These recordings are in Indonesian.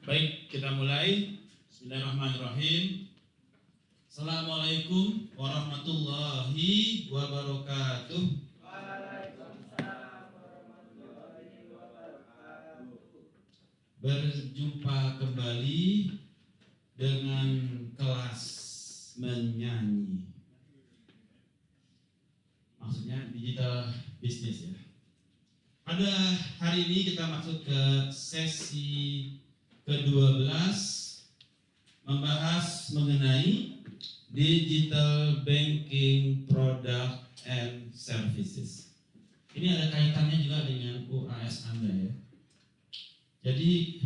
Baik, kita mulai. Bismillahirrahmanirrahim. Assalamualaikum warahmatullahi wabarakatuh. Waalaikumsalam warahmatullahi wabarakatuh. Berjumpa kembali dengan kelas menyanyi. Maksudnya digital business ya. Pada hari ini kita masuk ke sesi ke-12, membahas mengenai digital banking product and services. Ini ada kaitannya juga dengan UAS Anda ya. Jadi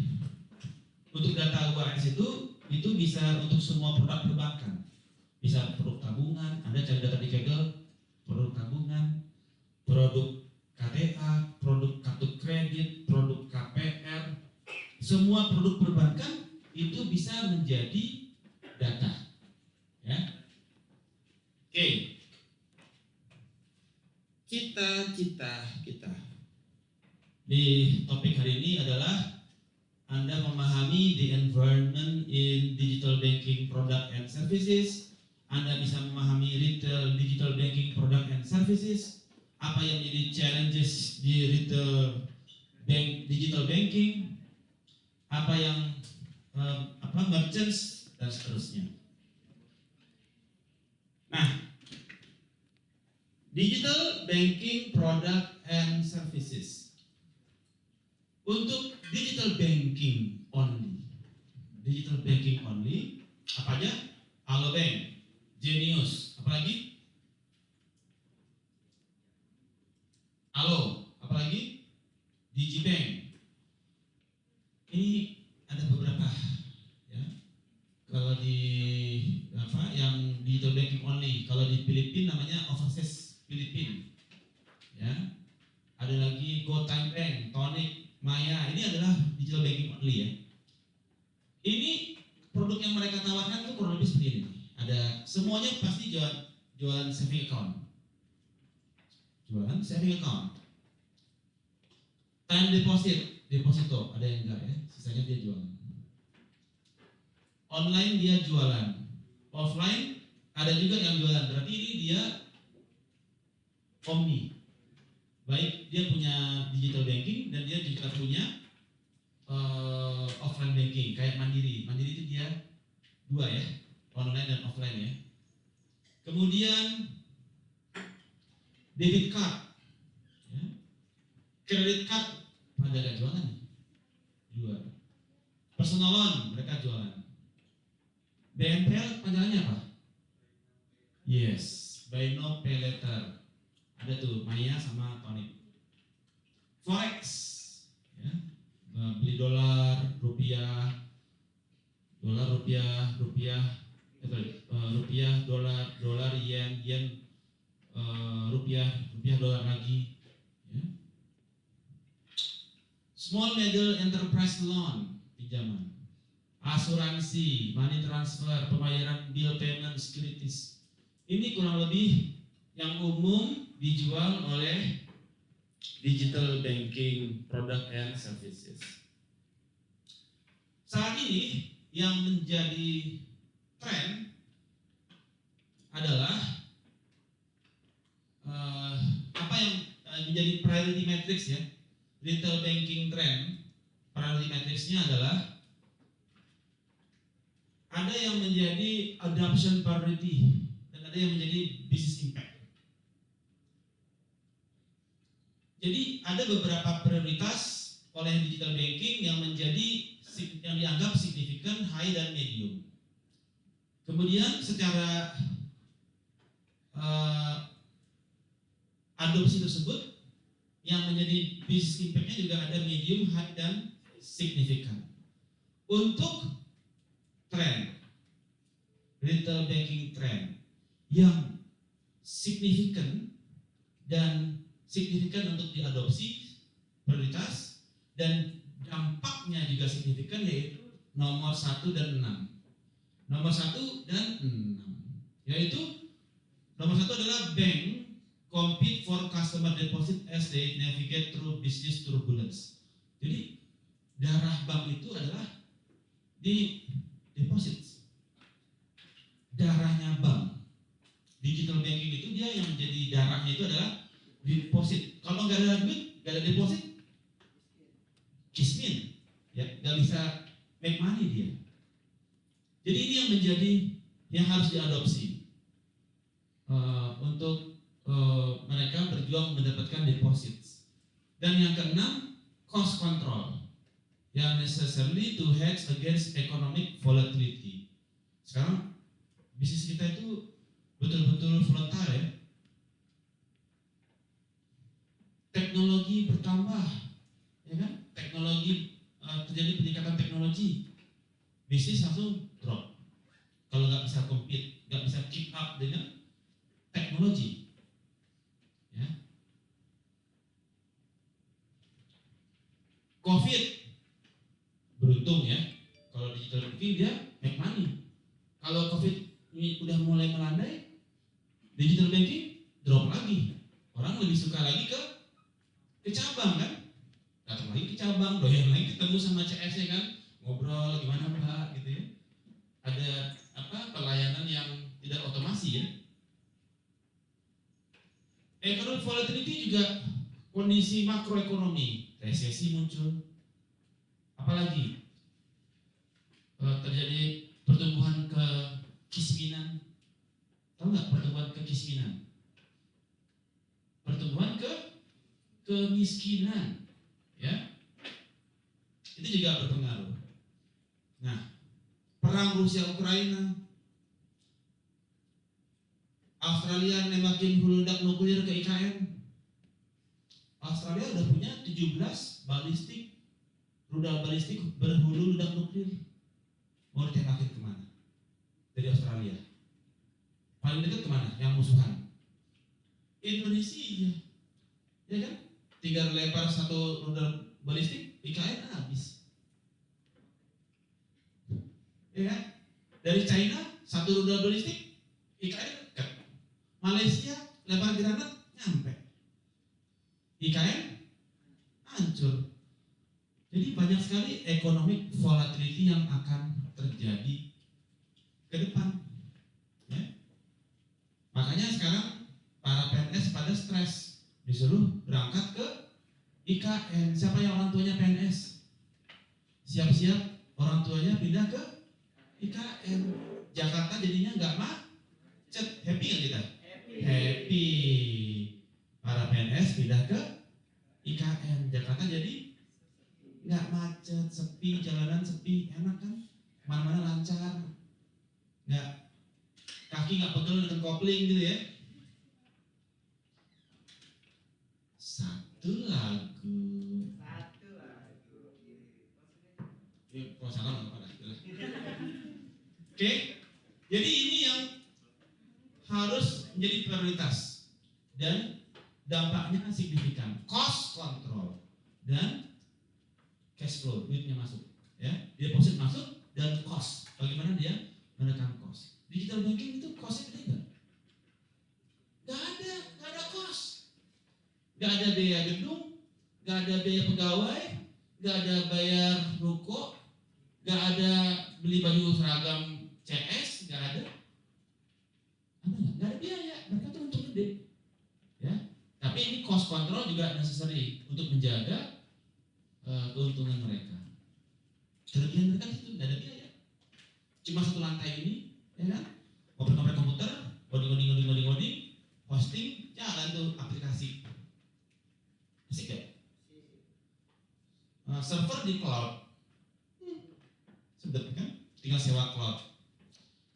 untuk data UAS itu bisa untuk semua produk perbankan. Bisa produk tabungan, Anda cari data di Kaggle, produk tabungan, produk KTA, produk kartu kredit, produk KPR, semua produk perbankan itu bisa menjadi data. Ya. Oke. Cita-cita kita di topik hari ini adalah Anda memahami the environment in digital banking product and services. Anda bisa memahami retail digital banking product and services. Apa yang menjadi challenges di retail digital banking, apa yang merchants dan seterusnya. Nah, digital banking product and services. Untuk digital banking only, apa aja? Alobank, Genius, apalagi? Halo, apalagi? Digibank. Ini ada beberapa ya. Kalau di yang digital banking only, kalau di Filipina namanya Overseas Philippine. Ya. Ada lagi GoTime Bank, Tonic, Maya. Ini adalah digital banking only ya. Ini produk yang mereka tawarkan tuh kurang lebih seperti ini. Ada semuanya pasti jualan saving account. Time deposito, ada yang enggak ya, sisanya dia jualan. Online dia jualan, offline ada juga yang jualan, berarti ini dia omni. Baik dia punya digital banking dan dia juga punya offline banking, kayak Mandiri. Mandiri itu dia dua ya, online dan offline ya. Kemudian debit card, ya. Credit card, pada gak jualan nih? Jual. Personal loan, mereka jualan. BNPL panjangannya apa? Yes, buy now pay later. Ada tuh Maya sama Tonic. Forex, ya. Beli dolar, rupiah, dolar, yen, rupiah, dolar lagi. Ya. Small middle enterprise loan, pinjaman, asuransi, money transfer, pembayaran bill payment, securities. Ini kurang lebih yang umum dijual oleh digital banking product and services. Saat ini yang menjadi tren adalah apa yang menjadi priority matrix ya. Retail banking trend, priority matrixnya adalah ada yang menjadi adoption priority dan ada yang menjadi business impact. Jadi ada beberapa prioritas oleh digital banking yang dianggap signifikan, high dan medium. Kemudian secara adopsi tersebut yang menjadi business impact-nya juga ada medium, high dan signifikan. Untuk tren retail banking trend yang signifikan untuk diadopsi prioritas dan dampaknya juga signifikan, yaitu nomor 1 dan 6. Nomor 1 dan 6 yaitu nomor 1 adalah bank compete for customer deposit as they navigate through business turbulence. Jadi darah bank itu adalah di deposit. Darahnya bank. Digital banking itu dia yang menjadi darahnya itu adalah deposit. Kalau nggak ada duit, nggak ada deposit, kismin, ya nggak bisa make money dia. Jadi ini yang menjadi yang harus diadopsi untuk mereka berjuang mendapatkan deposit. Dan yang keenam, cost control, yang necessarily to hedge against economic volatility. Sekarang bisnis kita itu betul-betul volatile ya. Teknologi bertambah, ya kan? Teknologi terjadi peningkatan teknologi, bisnis langsung drop. Kalau nggak bisa compete, nggak bisa keep up dengan teknologi, ya. COVID, beruntung ya. Kalau digital banking dia make money. Kalau COVID ini udah mulai melandai, digital banking drop lagi. Orang lebih suka lagi ke cabang kan, datang lagi ke cabang, doyan lagi ketemu sama CS-nya kan, ngobrol gimana Pak gitu ya. Ada pelayanan yang tidak otomasi ya. Economic volatility juga kondisi makroekonomi, resesi muncul, apalagi terjadi pertumbuhan kemiskinan. Tahu nggak pertumbuhan kemiskinan? Pertumbuhan kemiskinan, ya, itu juga berpengaruh. Nah, perang Rusia Ukraina, Australia nembakin huludak nuklir ke IKN. Australia udah punya 17 rudal balistik berhulu ledak nuklir. Mau ditembakin kemana? Dari Australia. Paling dekat kemana? Yang musuhan. Indonesia, ya kan? Tinggal lempar satu rudal balistik, IKN habis. Ya kan? Dari China satu rudal balistik, IKN dekat. Malaysia lempar granat nyampe, IKN hancur. Jadi banyak sekali economic volatility yang akan terjadi ke depan. Ya. Makanya sekarang para PNS pada stres, disuruh berangkat ke IKN. Siapa yang orang tuanya PNS? Siap-siap orang tuanya pindah ke IKN. Jakarta jadinya nggak macet. Happy nggak kita? Happy. Para PNS pindah ke IKN. Jakarta jadi nggak macet, sepi, jalanan sepi, enak kan? Mana-mana lancar, nggak kaki nggak pegel dengan kopling gitu ya. Satu lagu. Ya, kalau salah nggak apa-apa. Oke, jadi ini yang harus menjadi prioritas dan dampaknya signifikan. Cost control dan cash flow, duitnya masuk, ya, deposit masuk dan cost. Bagaimana dia menekan cost? Digital banking itu costnya gede nggak? Nggak ada cost. Nggak ada biaya gedung, nggak ada biaya pegawai, nggak ada bayar ruko, nggak ada beli baju seragam CS, nggak ada. Nggak ada biaya, mereka tuh untung gede, ya. Tapi ini cost control juga necessary untuk menjaga keuntungan mereka. Kelebihan mereka itu nggak ada biaya, cuma satu lantai ini, ya kan? Ngoprek-ngoprek komputer, coding, hosting, jalan tuh aplikasi. Asik ya? Server di cloud, sedap kan? Tinggal sewa cloud.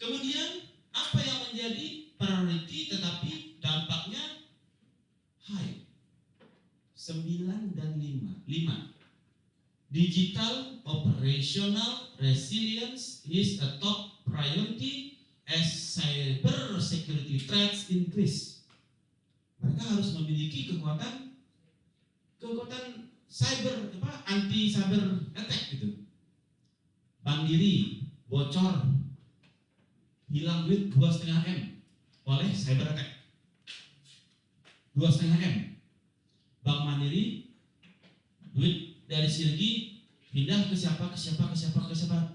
Kemudian apa yang menjadi priority tetapi dampaknya high? 9 dan 5. Digital operational resilience is a top priority as cyber security threats increase. Mereka harus memiliki kekuatan cyber, anti cyber attack gitu. Bank diri bocor, hilang duit 2,5 M oleh cyber attack. 2,5 M. Bank Mandiri duit dari Sirgi pindah ke siapa,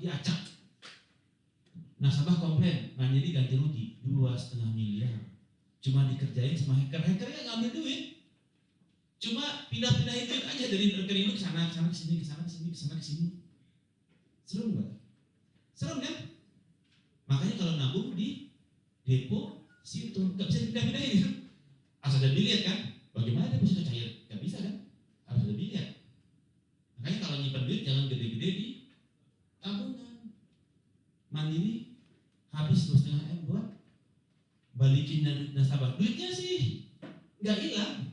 diacak. Nasabah komplain, Mandiri ganti rugi 2,5 miliar. Cuma dikerjain sama hacker-hackernya ngambil duit. Cuma pindah-pindahin duit aja dari rekening itu ke sana ke sini. Serem nggak? Serem kan? Makanya kalau nabung di depo situ nggak bisa dipindah-pindahin kan? Asal ada biliet kan? Bagaimana deposito cair? Nggak bisa kan? Harus ada biliet. Makanya kalau nyimpan duit jangan gede-gede di tabungan. Mandiri habis 2,5 M buat balikin dari nasabah. Duitnya sih nggak hilang.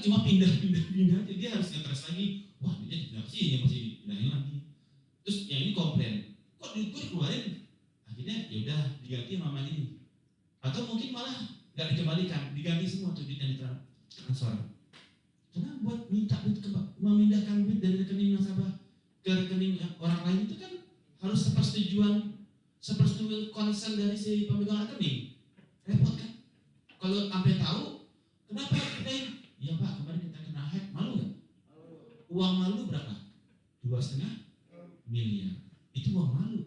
Cuma pindah aja. Dia harus ngetres lagi. Wah, duitnya dipindah ke sini, masih dipindahin lagi. Terus yang ini komplain, kok duit gue dikeluarin? Akhirnya ya udah diganti sama Mandiri. Atau mungkin malah nggak dikembalikan, diganti semua tuh duitnya ditransfer. Karena buat minta duit memindahkan duit dari rekening nasabah ke rekening orang lain itu kan harus sepersetujuan konsen dari si pemegang rekening. Repot kan? Kalau sampai tahu, kenapa pindahin? Ya Pak, kemarin kita kena hack, malu nggak? Uang malu berapa? 2,5 miliar. Itu uang malu.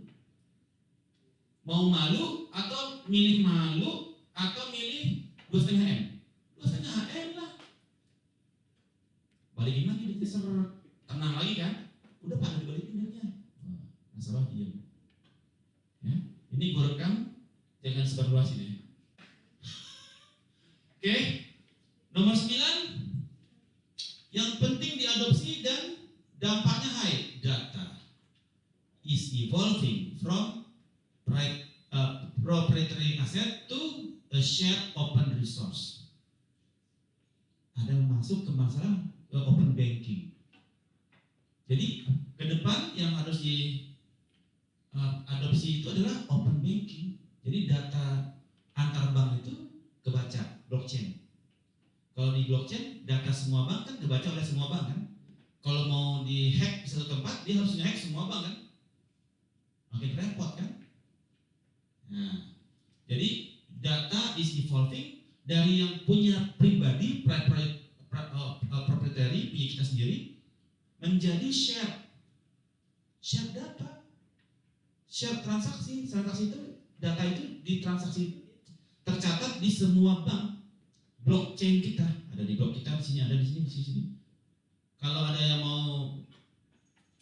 Mau malu atau milih malu atau milih 2,5 M? 2,5 M lah. Balikin lagi duitnya tenang lagi kan? Udah pada dibalikin duitnya. Nasabah diam. Ya, ini gue rekam, jangan sebarluasin ya. Oke, nomor 9, yang penting diadopsi dan dampaknya high. Data is evolving from proprietary asset to a shared open resource. Ada yang masuk ke masalah open banking. Jadi ke depan yang harus diadopsi itu adalah open banking. Jadi data antar bank itu kebaca blockchain. Kalau di blockchain data semua bank kan kebaca oleh semua bank kan. Kalau mau di hack di satu tempat dia harus nge-hack semua bank kan. Makin repot kan. Nah, jadi data is evolving dari yang punya pribadi proprietary punya kita sendiri menjadi share data, share transaksi itu data itu ditransaksi tercatat di semua bank. Blockchain kita ada di blok kita di sini, ada di sini. Kalau ada yang mau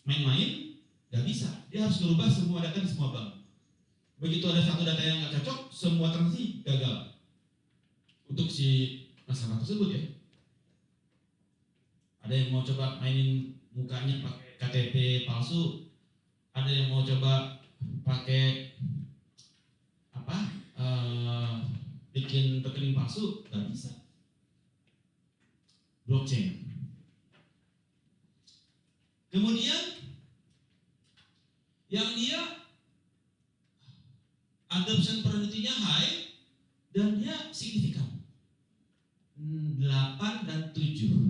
main-main, nggak bisa. Dia harus merubah semua data di semua bank. Begitu ada satu data yang nggak cocok, semua transaksi gagal untuk si nasabah tersebut ya. Ada yang mau coba mainin mukanya pakai KTP palsu, ada yang mau coba pakai bikin rekening palsu, nggak bisa. Blockchain. Kemudian yang dia adoption priority-nya high dan dia signifikan. 8 dan 7.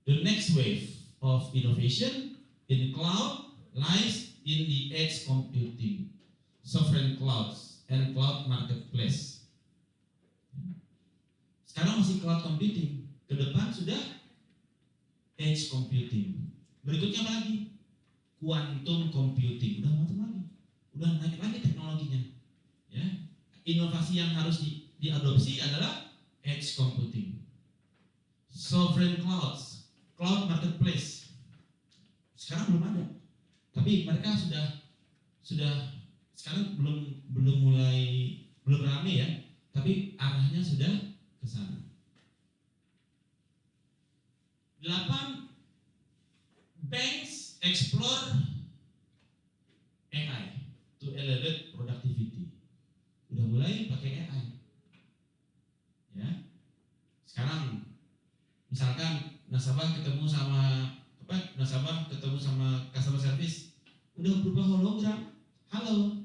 The next wave of innovation in cloud lies in the edge computing, sovereign clouds, and cloud marketplace. Sekarang masih cloud computing, ke depan sudah edge computing. Berikutnya apa lagi? Quantum computing. Udah macam lagi, udah naik lagi teknologinya. Ya, inovasi yang harus diadopsi adalah edge computing, sovereign clouds, cloud marketplace. Sekarang belum ada, tapi mereka sudah sekarang belum rame ya, tapi arahnya sudah ke sana. 8, banks explore AI to elevate productivity. Udah mulai pakai AI. Ya. Sekarang misalkan nasabah ketemu sama customer service, udah berubah hologram. Halo,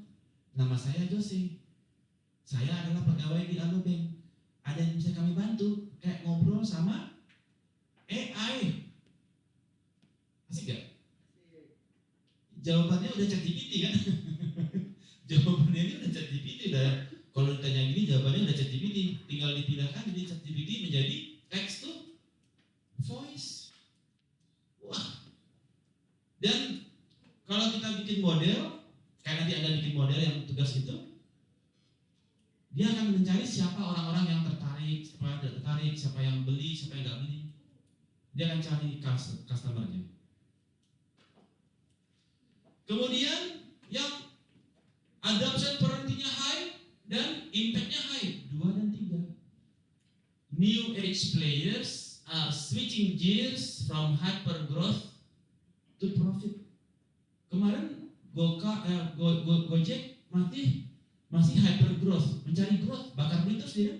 nama saya Jose. Saya adalah pegawai di Alobank. Ada yang bisa kami bantu? Kayak ngobrol sama AI. Asik gak? Jawabannya udah ChatGPT kan? Jawabannya ini udah ChatGPT udah. Kalau ditanya gini jawabannya udah ChatGPT, tinggal dipindahkan jadi ChatGPT menjadi text to voice. Wah, kita bikin model, kayak nanti Anda bikin model yang tugas itu, dia akan mencari siapa orang-orang yang tertarik, siapa yang tidak tertarik, siapa yang beli, siapa yang nggak beli. Dia akan cari customer-nya. Kemudian yang adoption priority-nya high dan impact-nya high, 2 dan 3. New age players are switching gears from hyper growth to profit. Kemarin Gojek masih hyper growth, mencari growth, bakar duit terus dia.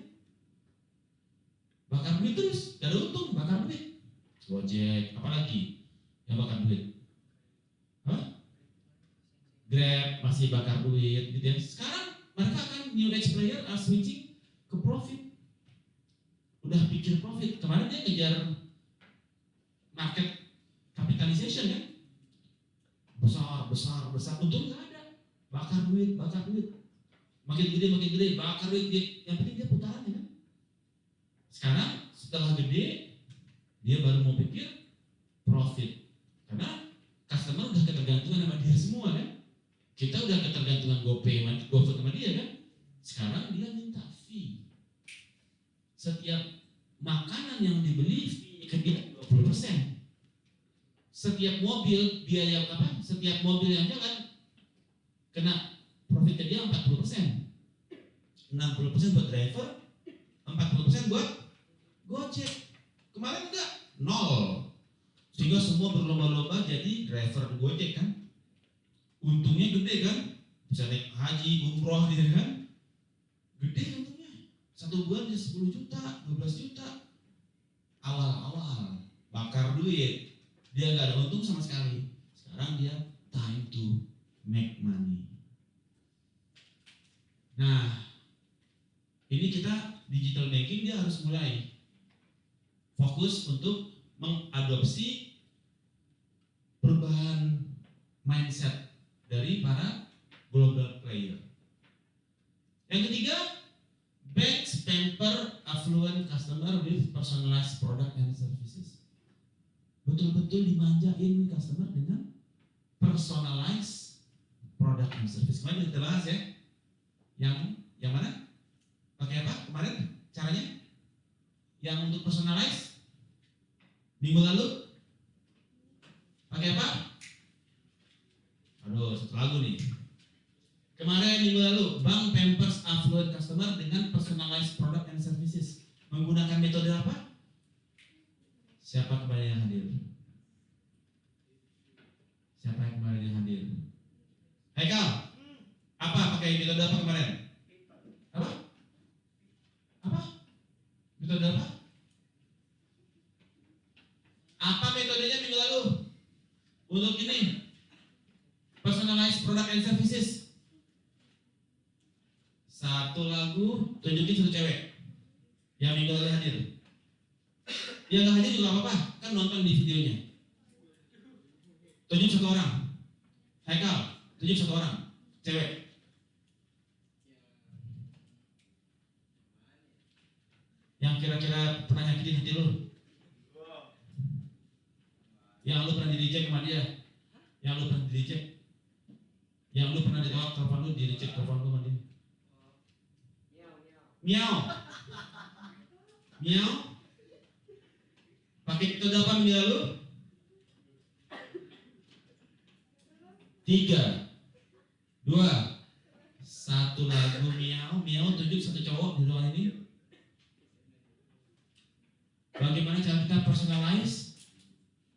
Bakar duit terus, gak ada untung, bakar duit. Gojek, apalagi yang bakar duit? Hah? Grab masih bakar duit, gitu ya. Sekarang mereka akan new age player are switching ke profit. Udah pikir profit. Kemarin dia kejar market capitalization kan? Besar. Untung nggak ada. Bakar duit. Makin gede, bakar duit. Yang penting dia putaran ya kan? Sekarang setelah gede, dia baru mau pikir profit. Karena customer udah ketergantungan sama dia semua kan? Kita udah ketergantungan GoPay, GoFood sama dia kan? Sekarang dia minta fee. Setiap makanan yang dibeli fee ke dia 20%. Setiap mobil biaya apa? Setiap mobil yang jalan kena profit ke dia 40%. 60% buat driver, 40% buat Gojek. Kemarin enggak, 0. Sehingga semua berlomba-lomba jadi driver Gojek kan? Untungnya gede kan? Bisa naik haji, umroh gitu kan? Gede untungnya. 1 bulan dia 10 juta, 12 juta. Awal-awal bakar duit. Dia nggak ada untung sama sekali. Sekarang dia time to make money. Nah, ini kita digital banking dia harus mulai fokus untuk mengadopsi perubahan mindset dari para global player. Yang ketiga, banks pamper affluent customer with personalized product and services. Betul-betul dimanjain customer dengan personalized product and service. Kemarin kita bahas ya, yang mana? Pakai apa kemarin? Caranya? Yang untuk personalized minggu lalu pakai apa? Aduh, satu lagu nih. Kemarin minggu lalu, bank pampers affluent customer dengan personalized product and services. Menggunakan metode apa? Siapa kemarin yang hadir? Siapa yang kemarin yang hadir? Haikal, apa pakai metode apa kemarin? Apa? Metode apa? Apa metodenya minggu lalu? Untuk ini, personalized product and services. Satu lagu, tunjukin satu cewek yang minggu lalu hadir. Yang nggak hadir juga apa-apa, kan nonton di videonya. Tunjuk satu orang. Haikal, tunjuk satu orang, cewek. Yang kira-kira pernah nyakitin hati lu. Yang lu pernah di-reject sama dia. Yang lu pernah di-reject. Yang lu pernah ditolak telepon lu, di-reject telepon lu sama dia. Miau. Pakai metode apa minggu lalu? 3, 2, 1 lagu miau. Tunjuk satu cowok di ruangan ini. Bagaimana cara kita personalize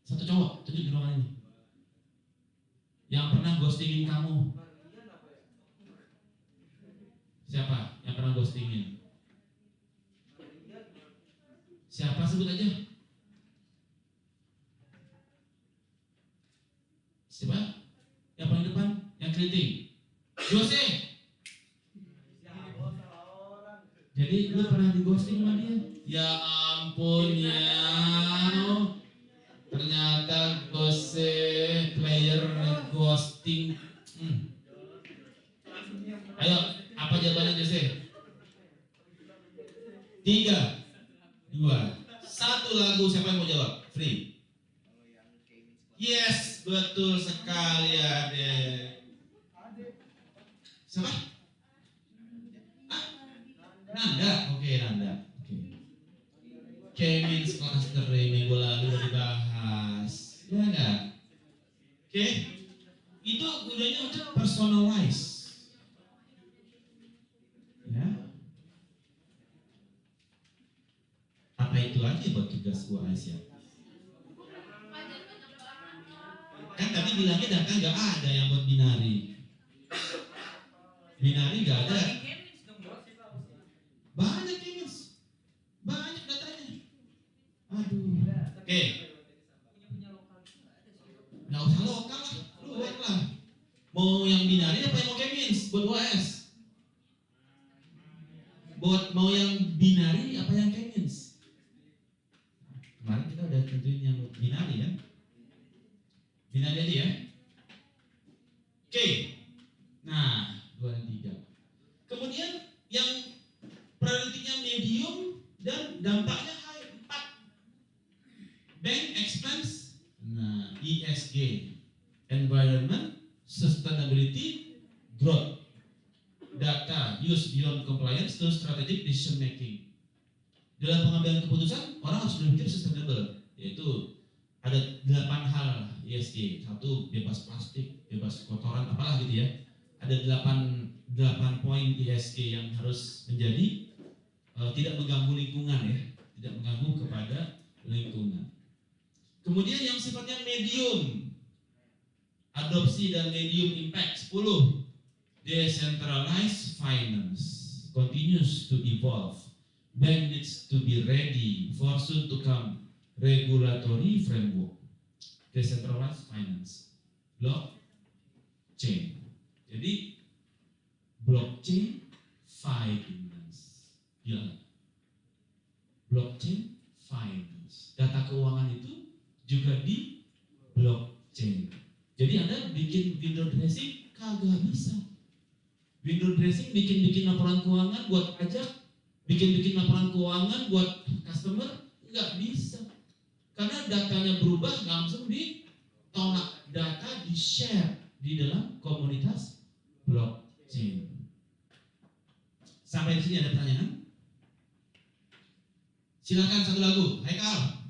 satu cowok? Tunjuk di ruangan ini. Yang pernah ghostingin kamu. Siapa yang pernah ghostingin? Siapa, sebut aja. Siapa? Yang paling depan, yang keriting. Jose. Jadi lu pernah di ghosting sama dia? Ya ampun ya. Ternyata Jose player ghosting. Ayo, apa jawabannya Jose? 3, 2, 1 lagu. Siapa yang mau jawab? Free. Kalau yang kayak Yes, betul sekali Adek. Siapa? Ah, Nanda. Oke, Nanda. Oke. Kemins cluster minggu lalu udah dibahas. Ya enggak? Oke. Itu gunanya untuk personalize. Ya. Apa itu aja buat tugas UAS ya? Kan tadi bilangnya data nggak ada yang buat binari. Binari nggak ada. Banyak Kemins. Banyak datanya. Aduh. Oke. Nggak usah lokal lah. Luar lah. Mau yang binari apa yang mau Kemins buat UAS? Mau yang binari apa yang Kemins? Kemarin kita udah tentuin yang binari ya. Binari aja ya. Oke. Nah, 2 dan 3. Kemudian yang prioritinya medium dan dampaknya high 4. Bank expense. Nah, ESG, environment, sustainability, growth. Data use beyond compliance to strategic decision making. Dalam pengambilan keputusan, orang harus berpikir sustainable, yaitu ada 8 hal ESG. 1, bebas plastik, bebas kotoran, apalah gitu ya. Ada 8 poin ESG yang harus menjadi tidak mengganggu lingkungan ya, tidak mengganggu kepada lingkungan. Kemudian yang sifatnya medium, adopsi dan medium impact. 10, decentralized finance continues to evolve. Bank needs to be ready for soon to come regulatory framework. Decentralized finance, blockchain. Jadi blockchain finance, ya. Blockchain finance. Data keuangan itu juga di blockchain. Jadi Anda bikin window dressing kagak bisa. Window dressing bikin laporan keuangan buat pajak, bikin laporan keuangan buat customer, nggak bisa. Karena datanya berubah langsung ditolak, data di-share di dalam komunitas blockchain. Sampai di sini ada pertanyaan? Silakan satu lagu. Haikal,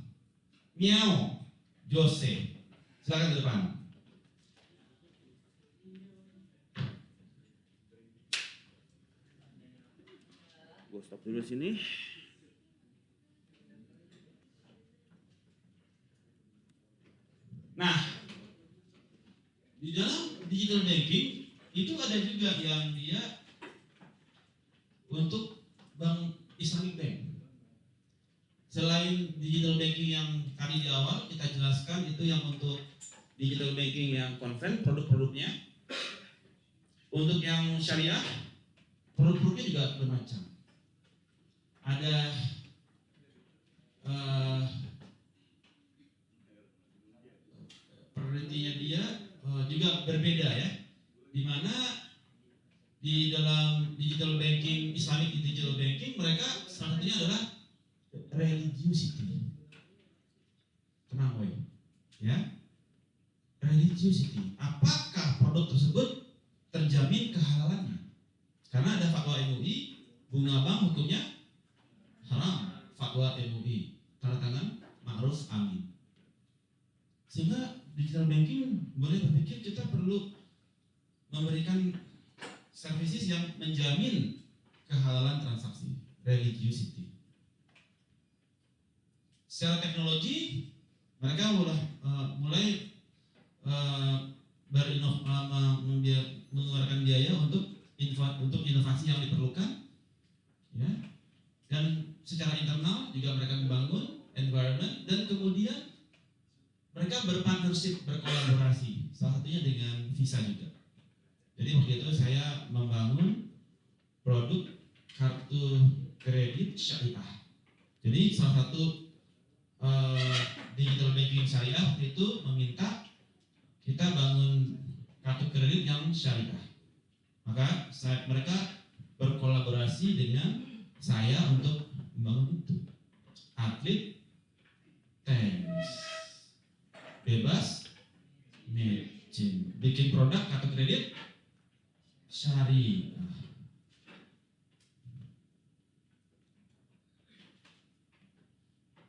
Miao, Jose. Silakan ke depan. Gue stop dulu sini. Nah, di dalam digital banking itu ada juga yang dia untuk bank Islamic Bank. Selain digital banking yang tadi di awal kita jelaskan, itu yang untuk digital banking yang konven, produk-produknya. Untuk yang syariah, produk-produknya juga bermacam. Ada prioritinya dia juga berbeda ya, di mana di dalam digital banking, Islamic digital banking, mereka salah satunya adalah religiosity. Tenang woy, ya, religiosity. Apakah produk tersebut terjamin kehalalannya? Karena ada fatwa MUI, bunga bank hukumnya haram. Fatwa MUI, tanda tangan Ma'ruf Amin. Sehingga digital banking boleh berpikir kita perlu memberikan services yang menjamin kehalalan transaksi, religiosity. Secara teknologi mereka mulai mengeluarkan biaya untuk inovasi yang diperlukan, ya. Dan secara internal juga mereka membangun environment, dan kemudian mereka berpartnership, berkolaborasi, salah satunya dengan Visa juga. Jadi waktu itu saya membangun produk kartu kredit syariah. Jadi salah satu digital banking syariah itu meminta kita bangun kartu kredit yang syariah. Maka mereka berkolaborasi dengan saya untuk membangun itu. Atlet tenis, bebas bikin produk kartu kredit syariah.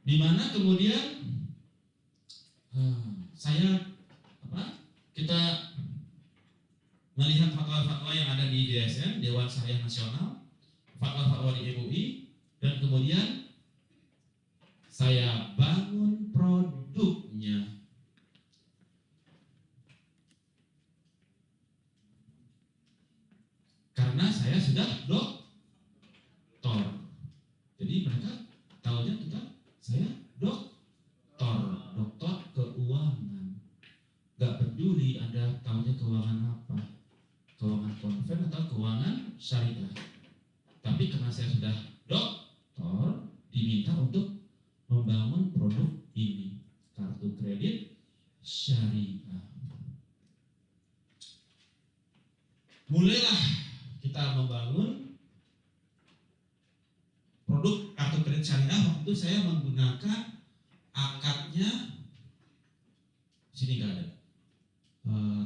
Di mana kemudian kita melihat fatwa-fatwa yang ada di DSN, Dewan Syariah Nasional, fatwa-fatwa di MUI, dan kemudian saya bangun produknya. Karena saya sudah doktor. Jadi mereka tahunya saya doktor keuangan. Gak peduli Anda tahunya keuangan apa, keuangan konven atau keuangan syariah. Tapi karena saya sudah doktor, diminta untuk membangun produk ini, kartu kredit syariah. Mulailah kita membangun produk kartu kredit syariah. Waktu itu saya menggunakan akadnya, sini nggak ada,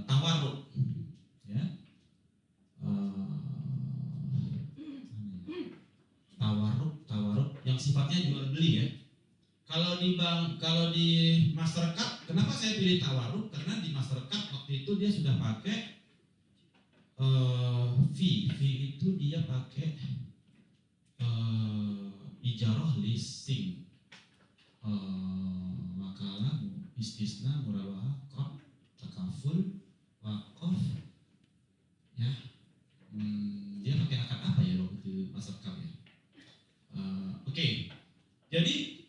tawarruk, ya, tawarruk yang sifatnya jual beli ya. Kalau di bank, kalau di Mastercard, kenapa saya pilih tawarruk? Karena di Mastercard waktu itu dia sudah pakai fee itu dia pakai ijarah leasing, wakalah, istisna, murabahah, qard, takaful, wakaf, ya. Dia pakai akad apa ya waktu itu Mastercard ya? Oke. Jadi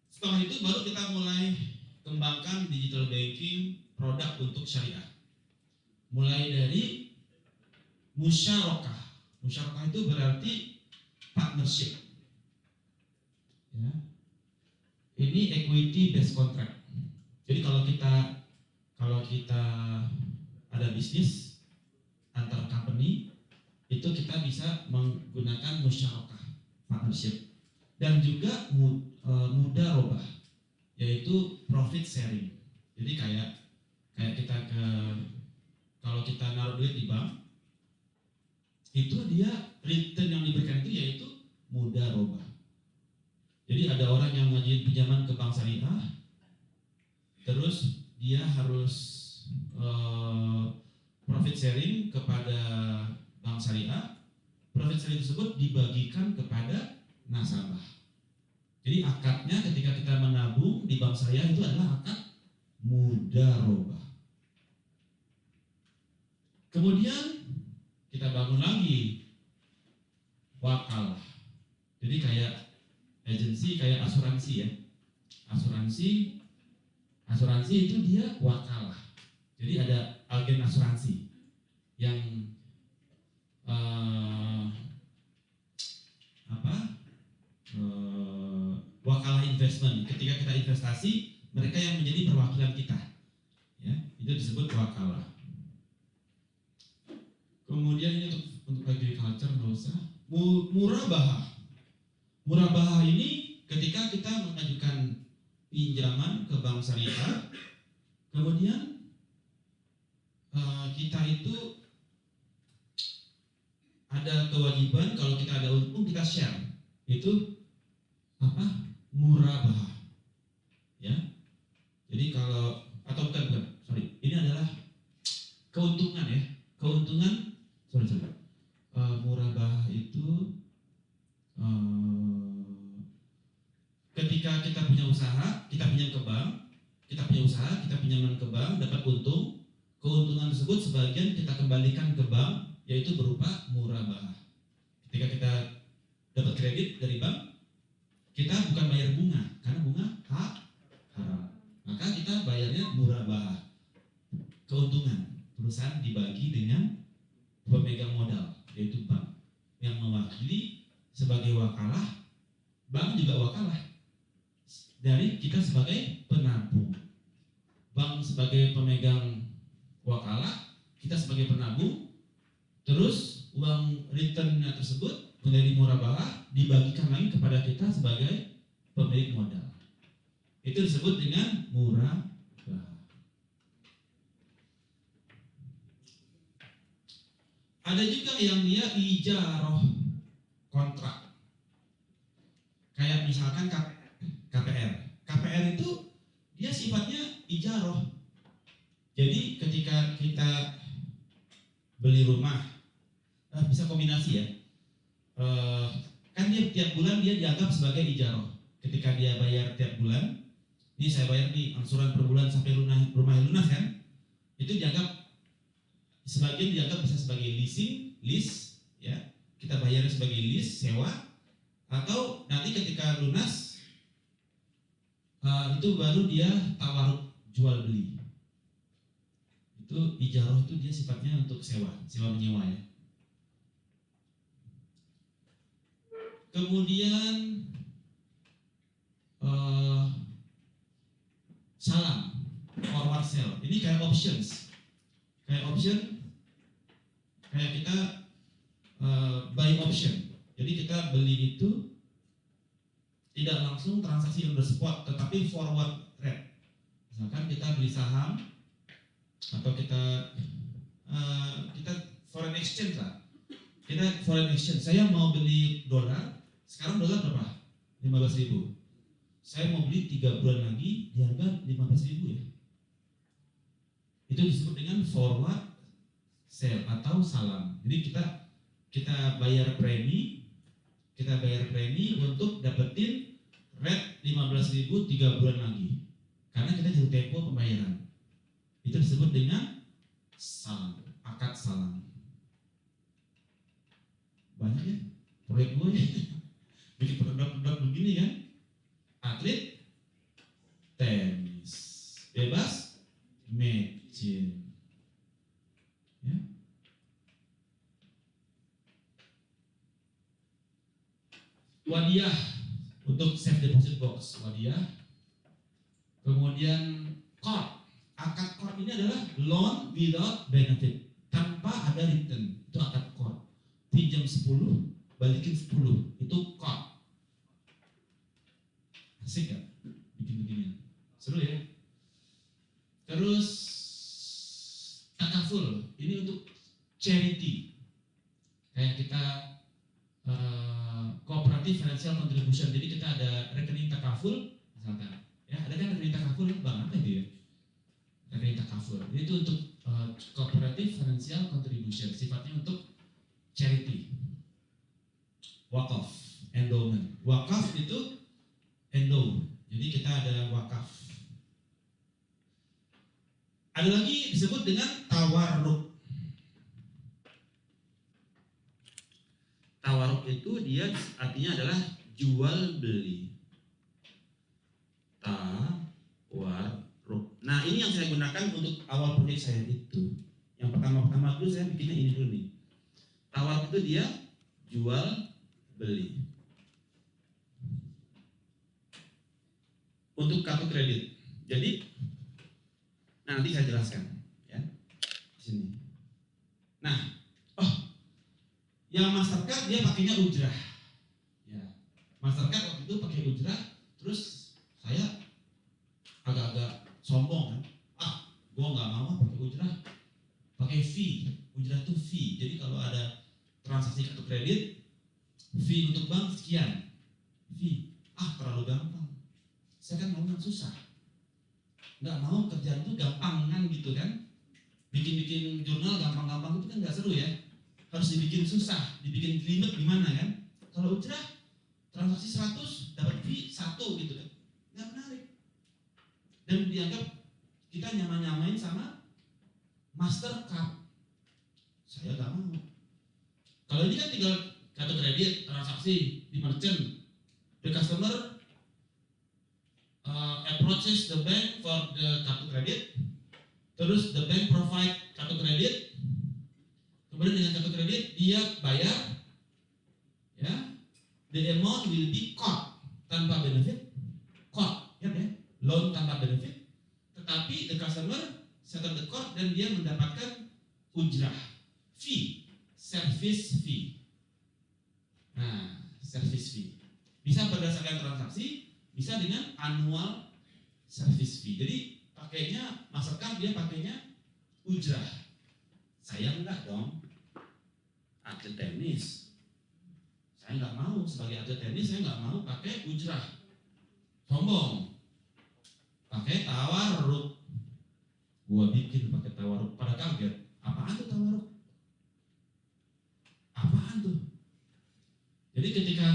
setelah itu baru kita mulai kembangkan digital banking produk untuk syariah. Mulai dari musyarakah. Musyarakah itu berarti partnership. Ya. Ini equity based contract. Jadi kalau kita ada bisnis antar company, itu kita bisa menggunakan musyarakah partnership dan juga mudarobah, yaitu profit sharing. Jadi kayak kita kalau kita naruh duit di bank, itu dia return yang diberikan itu yaitu mudarobah. Jadi ada orang yang ngajuin pinjaman ke bank syariah, terus dia harus profit sharing kepada bank syariah. Profit sharing tersebut dibagikan kepada nasabah. Jadi akadnya ketika kita menabung di bank syariah itu adalah akad mudarobah. Kemudian kita bangun lagi wakalah. Jadi kayak agensi, kayak asuransi ya. Asuransi itu dia wakalah. Jadi ada agen asuransi yang wakalah investment. Ketika kita investasi, mereka yang menjadi perwakilan kita, ya, itu disebut wakalah. Kemudian ini untuk agriculture nggak usah. Murabahah. Murabahah ini ketika kita mengajukan pinjaman ke bank syariah, kemudian kita itu ada kewajiban kalau kita ada untung kita share. Itu apa? Murabahah. Ya. Jadi kalau atau bukan, sorry. Ini adalah keuntungan ya. Keuntungan, murabahah itu ketika kita punya usaha, kita pinjam ke bank, kita punya usaha, kita pinjaman ke bank, dapat untung, keuntungan tersebut sebagian kita kembalikan ke bank, yaitu berupa murabahah. Ketika kita dapat kredit dari bank, kita bukan bayar bunga, karena bunga haram. Maka kita bayarnya murabahah, keuntungan. Perusahaan dibagi dengan pemegang modal, yaitu bank, yang mewakili sebagai wakalah, bank juga wakalah dari kita sebagai penabung. Bank sebagai pemegang wakalah, kita sebagai penabung, terus uang returnnya tersebut menjadi murabahah dibagikan lagi kepada kita sebagai pemilik modal. Itu disebut dengan murabahah. Ada juga yang dia ijaroh kontrak. Kayak misalkan KPR. KPR itu dia sifatnya ijaroh. Jadi ketika kita beli rumah, bisa kombinasi ya. Kan dia tiap bulan dia dianggap sebagai ijaroh. Ketika dia bayar tiap bulan, ini saya bayar nih angsuran per bulan sampai rumah lunas kan, itu dianggap sebagian dianggap bisa sebagai lease ya, kita bayar sebagai lease sewa, atau nanti ketika lunas itu baru dia tawaruk jual beli. Itu ijaroh itu dia sifatnya untuk sewa menyewa ya. Kemudian salam, forward sale, ini kayak options, kayak kita buy option. Jadi kita beli itu tidak langsung transaksi on the spot, tetapi forward rate. Misalkan kita beli saham atau kita foreign exchange lah. Kita foreign exchange. Saya mau beli dolar. Sekarang dolar berapa? 15.000. Saya mau beli 3 bulan lagi di harga 15.000 ya. Itu disebut dengan forward sale atau salam. Jadi kita bayar premi untuk dapetin rate 15.000 3 bulan lagi. Karena kita jatuh tempo pembayaran. Itu disebut dengan salam, akad salam. Banyak ya proyek gue ya. Bikin produk-produk begini kan. Atlet tenis bebas matching ya. Wadiah untuk safe deposit box, wadiah. Kemudian core, akad core ini adalah loan without benefit, tanpa ada return. Itu akad core. Pinjam 10 balikin 10, itu core. Asik gak? Bikin beginian. Seru ya. Terus takaful, ini untuk charity. Kayak kita cooperative financial contribution. Jadi kita ada rekening takaful, misalkan. Ya, ada kan rekening takaful, bang apa itu ya? Rekening takaful. Itu untuk cooperative financial contribution. Sifatnya untuk charity. Wakaf, endowment. Wakaf itu endow. Jadi kita ada wakaf. Ada lagi disebut dengan tawarruk. Tawarruk itu dia artinya adalah jual beli. Tawarruk. Nah, ini yang saya gunakan untuk awal proyek saya itu. Yang pertama dulu saya bikinnya ini dulu nih. Tawarruk itu dia jual beli. Untuk kartu kredit. Jadi nanti saya jelaskan ya. Di sini. Nah, yang Mastercard dia pakainya ujrah. Ya. Mastercard waktu itu pakai ujrah, terus saya agak-agak sombong kan. Gua nggak mau pakai ujrah. Pakai fee. Ujrah itu fee. Jadi kalau ada transaksi kartu kredit, fee untuk bank sekian. Fee. Terlalu gampang. Saya kan mau yang susah. Nggak mau kerjaan itu gampang kan gitu kan. Bikin jurnal gampang-gampang itu kan nggak seru ya. Harus dibikin susah, dibikin ribet gimana kan. Kalau ujrah transaksi 100 dapat fee 1 gitu kan. Nggak menarik. Dan dianggap kita nyamain sama Mastercard. Saya nggak mau. Kalau ini kan tinggal kartu kredit, transaksi di merchant, the customer approaches the bank for the kartu kredit, terus the bank provide kartu kredit, kemudian dengan kartu kredit dia bayar, ya, the amount will be caught tanpa benefit, caught, ya, loan tanpa benefit, tetapi the customer settle the court dan dia mendapatkan ujrah, fee, service fee. Nah, service fee bisa berdasarkan transaksi, bisa dengan annual service fee. Jadi pakainya Mastercard dia pakainya ujrah. Saya enggak dong. atlet tenis. Saya nggak mau sebagai atlet tenis, saya nggak mau pakai ujrah, sombong, pakai tawarruk. Gua bikin pakai tawarruk, pada kaget. Apaan tuh tawarruk? Apaan tuh? Jadi ketika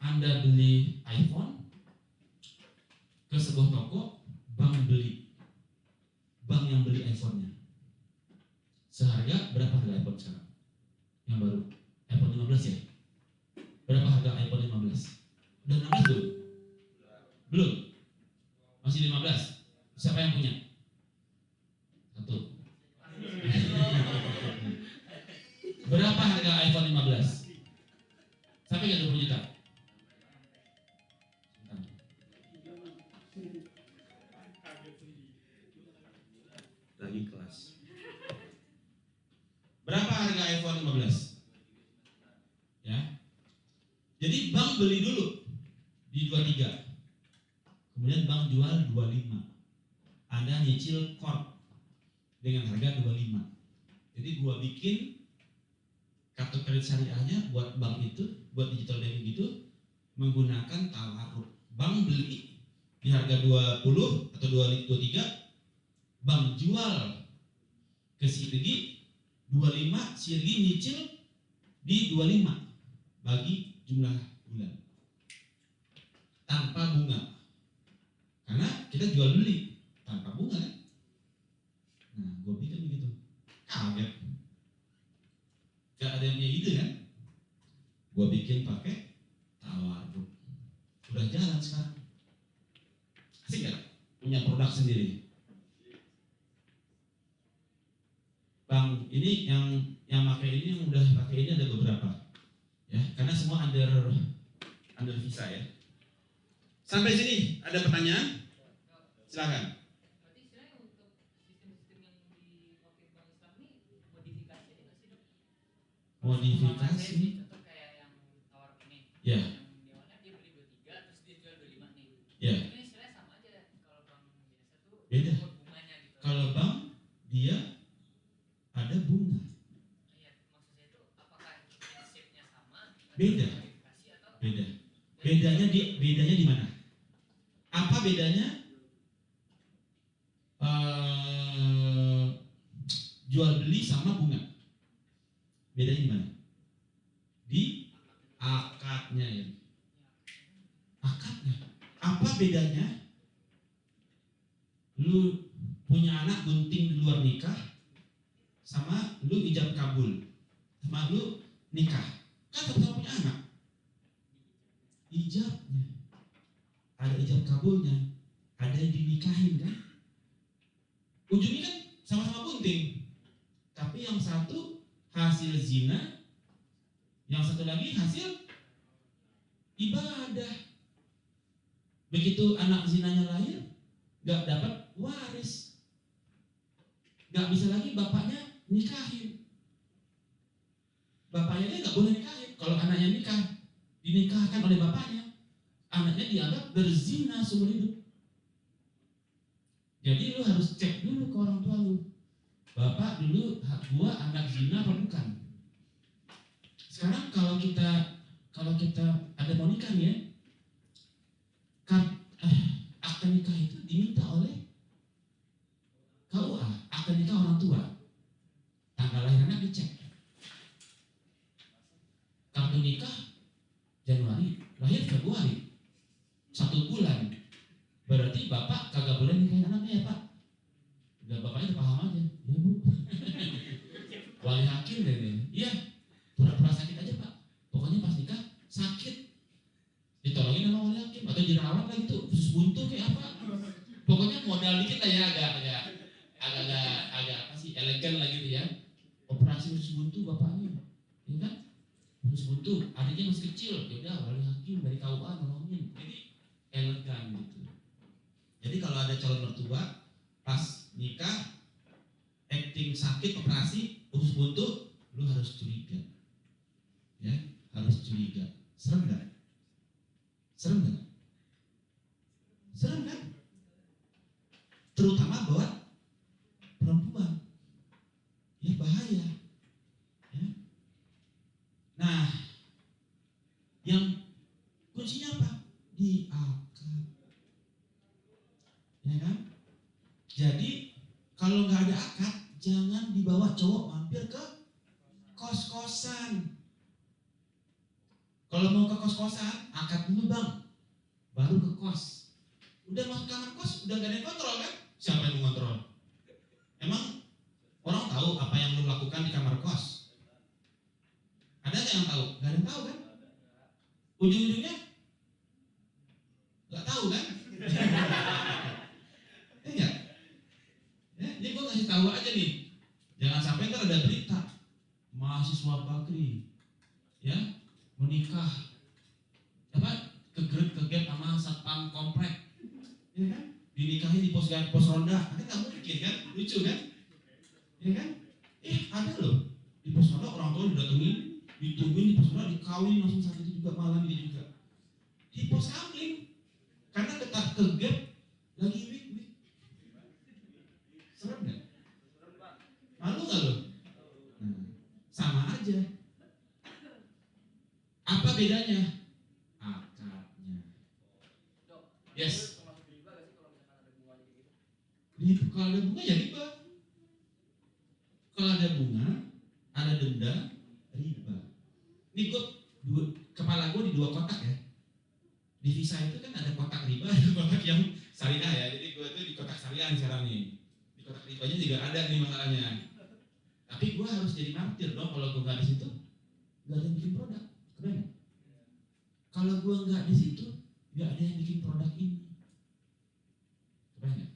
Anda beli iPhone ke sebuah toko, bank yang beli iPhone-nya. Seharga berapa harga iPhone sekarang? Yang baru iPhone 15 ya? Berapa harga iPhone 15? Udah 16 belum? Belum? Masih 15? Siapa yang punya? Satu. Berapa harga iPhone 15? Sampai nggak 20 juta? Lagi kelas. Berapa harga iPhone 15? Ya. Jadi bank beli dulu di 23. Kemudian bank jual 25. Anda nyicil korp dengan harga 25. Jadi gua bikin kartu kredit syariahnya buat bank itu, buat digital banking itu menggunakan tawarruk. Bank beli di harga 20 atau 23, bank jual ke si Rigi 25, si Rigi nyicil di 25 bagi jumlah bulan tanpa bunga, karena kita jual beli tanpa bunga kan. Nah, gue bikin begitu, kaget, gak ada yang punya ide kan. Gue bikin pakai tawarruk, udah jalan sekarang. Asik gak? Punya produk sendiri. Bang, ini yang pakai ini, yang udah pakai ini ada beberapa, ya, karena semua under visa ya. Sampai sini ada pertanyaan? Silakan. Berarti istilahnya untuk sistem-sistem yang dipakai Bank Islam ini modifikasi aja nggak sih, Dok? Modifikasi? Contoh kayak yang tawar ini. Ya. Yang di awalnya dia beli 23 terus dia jual 25 nih. Ya. Ini istilahnya sama aja. Kalau bank biasa tuh Beda. bunganya gitu. Kalau bank dia ada bunga. Iya, maksud saya itu apakah prinsipnya sama? Beda. Modifikasi atau Beda. Bedanya di mana? Apa bedanya jual beli sama bunga? Bedanya di mana? Di akadnya ya. Akadnya. Apa bedanya? Lu punya anak gunting di luar nikah sama lu ijab kabul, sama lu nikah, kan sama-sama punya anak. Ijabnya ada, ijab kabulnya ada, yang dinikahin kan, ujungnya kan sama-sama gunting, tapi yang satu hasil zina, yang satu lagi hasil ibadah. Begitu anak zinanya lahir, gak dapat waris, gak bisa lagi bapaknya nikahin. Bapaknya dia gak boleh nikahin. Kalau anaknya nikah, dinikahkan oleh bapaknya, anaknya dianggap berzina seumur hidup. Jadi lu harus cek dulu ke orang tua lu, bapak dulu gua anak zina apa bukan. Sekarang kalau kita ada mau nikah nih ya, akta nikah itu diminta oleh KUA, akta nikah orang tua, tanggal lahir anak dicek, kartu nikah Januari, lahir Februari, 1 bulan, berarti bapak kagak boleh nikahin anaknya ya pak. Udah bapaknya udah paham aja, ya bu. Wali hakim deh nih, iya, pura-pura sakit aja pak, pokoknya pas nikah sakit, ditolongin sama wali hakim atau dirawat lah gitu, khusus buntu kayak apa, pokoknya modal dikit lah ya, agak apa sih, elegan lah gitu ya, operasi khusus buntu bapaknya, ya kan, khusus buntu, adiknya masih kecil, yaudah wali hakim dari KUA nolongin, jadi elegan gitu. Jadi kalau ada calon mertua pas nikah acting sakit operasi khusus buntu, lu harus curiga, ya, harus curiga. Serem nggak? Serem nggak? Serem kan? Terutama buat perempuan, ya bahaya, ya. ya kan? Jadi kalau nggak ada akad, jangan dibawa cowok mampir ke kos-kosan. Kalau mau ke kos-kosan, akad dulu bang, baru ke kos. Udah masuk kamar kos, udah gak ada yang kontrol kan? Siapa yang mau kontrol? Emang orang tahu apa yang lu lakukan di kamar kos? Ada nggak yang tahu? Gak ada yang tahu kan? Ujung-ujungnya nggak tahu kan? Enggak. Ya, ini gue kasih tahu aja nih. Jangan sampai ntar ada berita mahasiswa Bakri, ya, menikah, apa, ke gap sama satpam komplek, ya kan? Dinikahi di pos ronda, kan nggak mungkin kan? Lucu kan? Ya kan? Ada loh di pos ronda orang tua didatengin, ditungguin di pos ronda, dikawin langsung saat itu juga malam itu juga. Di pos kamling, karena ketat ke gap lagi week. Serem nggak? Malu nggak lo? Sama aja. Apa bedanya? Akadnya. Yes. Kalau ada bunga ya riba. Kalau ada bunga, ada denda, riba. Ini kepala gue di 2 kotak ya. Di visa itu kan ada kotak riba, ada kotak yang syariah ya. Jadi gue tuh di kotak syariah sekarang nih. Di kotak ribanya juga ada nih masalahnya. Tapi gue harus jadi martir dong kalau gue nggak di situ, nggak ada yang bikin produk. Keren? Kalau gue nggak di situ, nggak ada yang bikin produk ini. Keren nggak?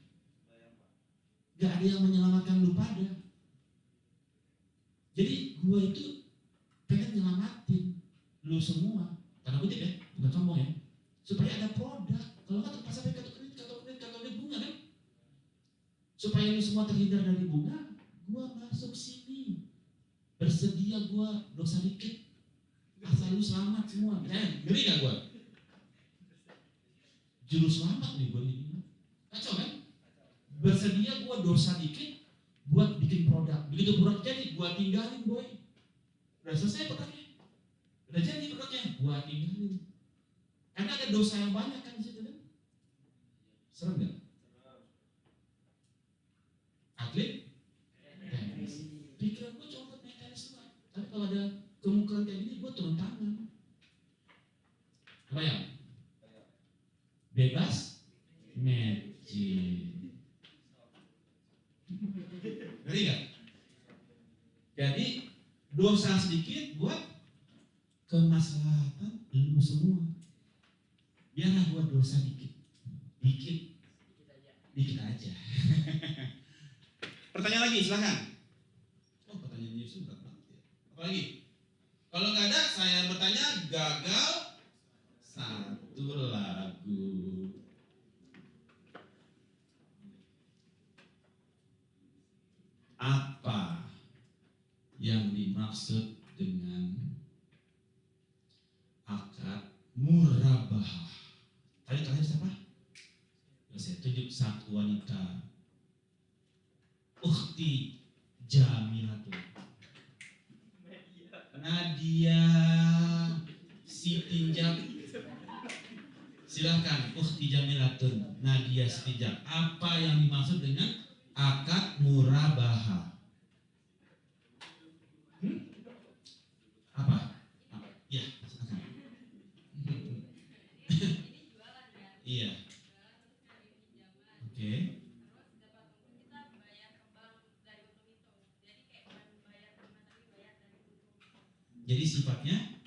Nggak ada yang menyelamatkan lu pada. Jadi gue itu pengen nyelamatin lu semua, karena kutip ya, bukan sombong ya, supaya ada produk. Kalau nggak terpaksa pakai kartu kredit bunga kan? Supaya lu semua terhindar dari bunga, gue masuk sini, bersedia gue dosa dikit, asal lu selamat semua. Ngeri gak gue? Juru selamat nih gue ini. Kacau kan? Bersedia gue dosa dikit buat bikin produk. Begitu produk jadi, gue tinggalin boy. Udah selesai produknya. Udah jadi produknya, gue tinggalin. Karena ada dosa yang banyak kan di situ kan? Serem gak? Atlet? Pikiran gue cuma buat main tenis doang. Tapi kalau ada kemungkinan kayak gini, gue turun tangan. Kebayang? Bebas? Magic. Ngeri gak? Jadi dosa sedikit buat kemaslahatan lu semua. Biarlah buat dosa dikit aja. Pertanyaan lagi, silakan. Oh, pertanyaan Yusuf berat banget ya. Apa lagi? Kalau nggak ada, saya bertanya gagal 1 lagu. Apa yang dimaksud dengan akad murabahah? Tadi siapa? Saya tunjuk satu wanita, Ukhti Jamilatun, Nadia Sitinjak. Silahkan Ukhti Jamilatun, Nadia Sitinjak. Apa yang dimaksud dengan akad murabahah? Apa? Ya, silakan. Iya. Oke. Jadi sifatnya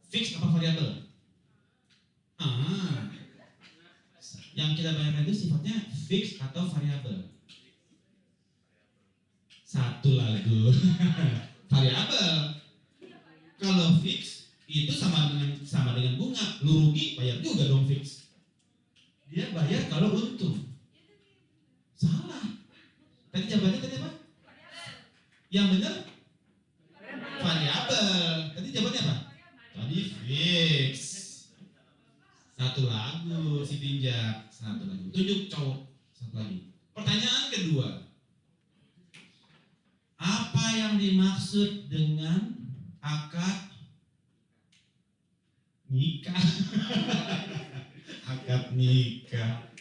fix apa variabel? Yang kita bayarkan itu sifatnya fix atau variabel? Satu lagu. Variabel. Kalau fix itu sama dengan bunga, lu rugi bayar juga dong fix. Dia bayar kalau untung. Salah. Tadi jawabannya tadi apa? Yang benar variabel. Tadi jawabannya apa? Tadi fix. Satu lagu si Tinjak, satu lagu. Tunjuk cowok, satu lagi. Pertanyaan kedua. Apa yang dimaksud dengan akad nikah? Akad nikah.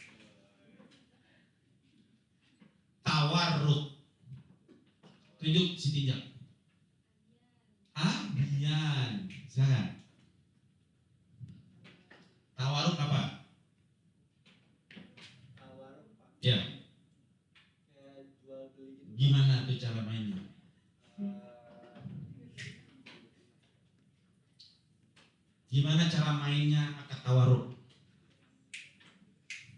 tunjuk si tinjak. Abian, silakan. Tawaruk apa? Tawaruk Pak, Ya, kayak jual beli gitu. gimana tuh cara mainnya? Gimana cara mainnya akad tawaruk?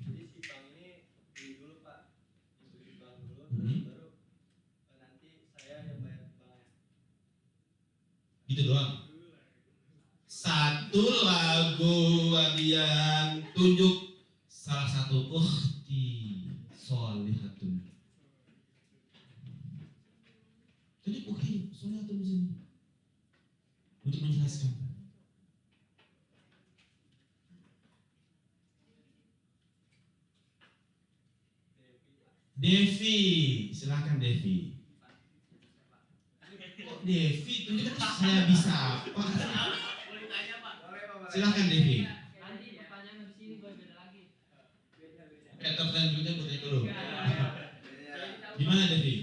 Jadi si bank ini beli dulu Pak, beli bank dulu, Hmm. terus baru nanti saya yang bayar ke banknya. Gitu doang. Satu lagu Abian, tunjuk salah satu ukhti sholihatun. Tunjuk ukhti sholihatun di sini untuk menjelaskan. Devi, silakan Devi. Kok Devi? Tunjuk saya bisa apa? Boleh tanya Pak? Boleh Pak. Silakan Devi. Nanti pertanyaan di sini gue beda lagi. Peter selanjutnya gue tanya dulu. Beda. Gimana Devi?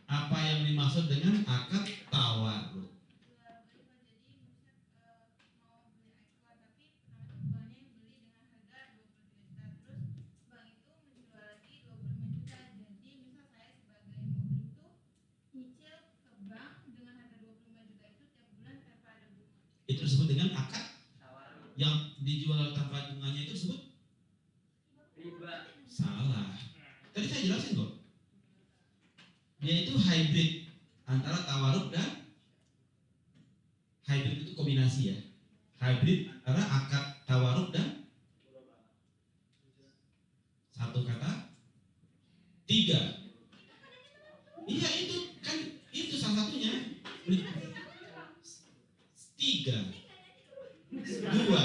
Apa yang dimaksud dengan akad tawaruk? Itu disebut dengan akad yang dijual tanpa bunganya itu disebut Riba. salah. Tadi saya jelasin kok. Dia itu hybrid antara tawaruk dan hybrid itu kombinasi ya. Hybrid antara akad tawaruk dan satu kata tiga. Iya itu kan itu salah satunya. Tiga, dua.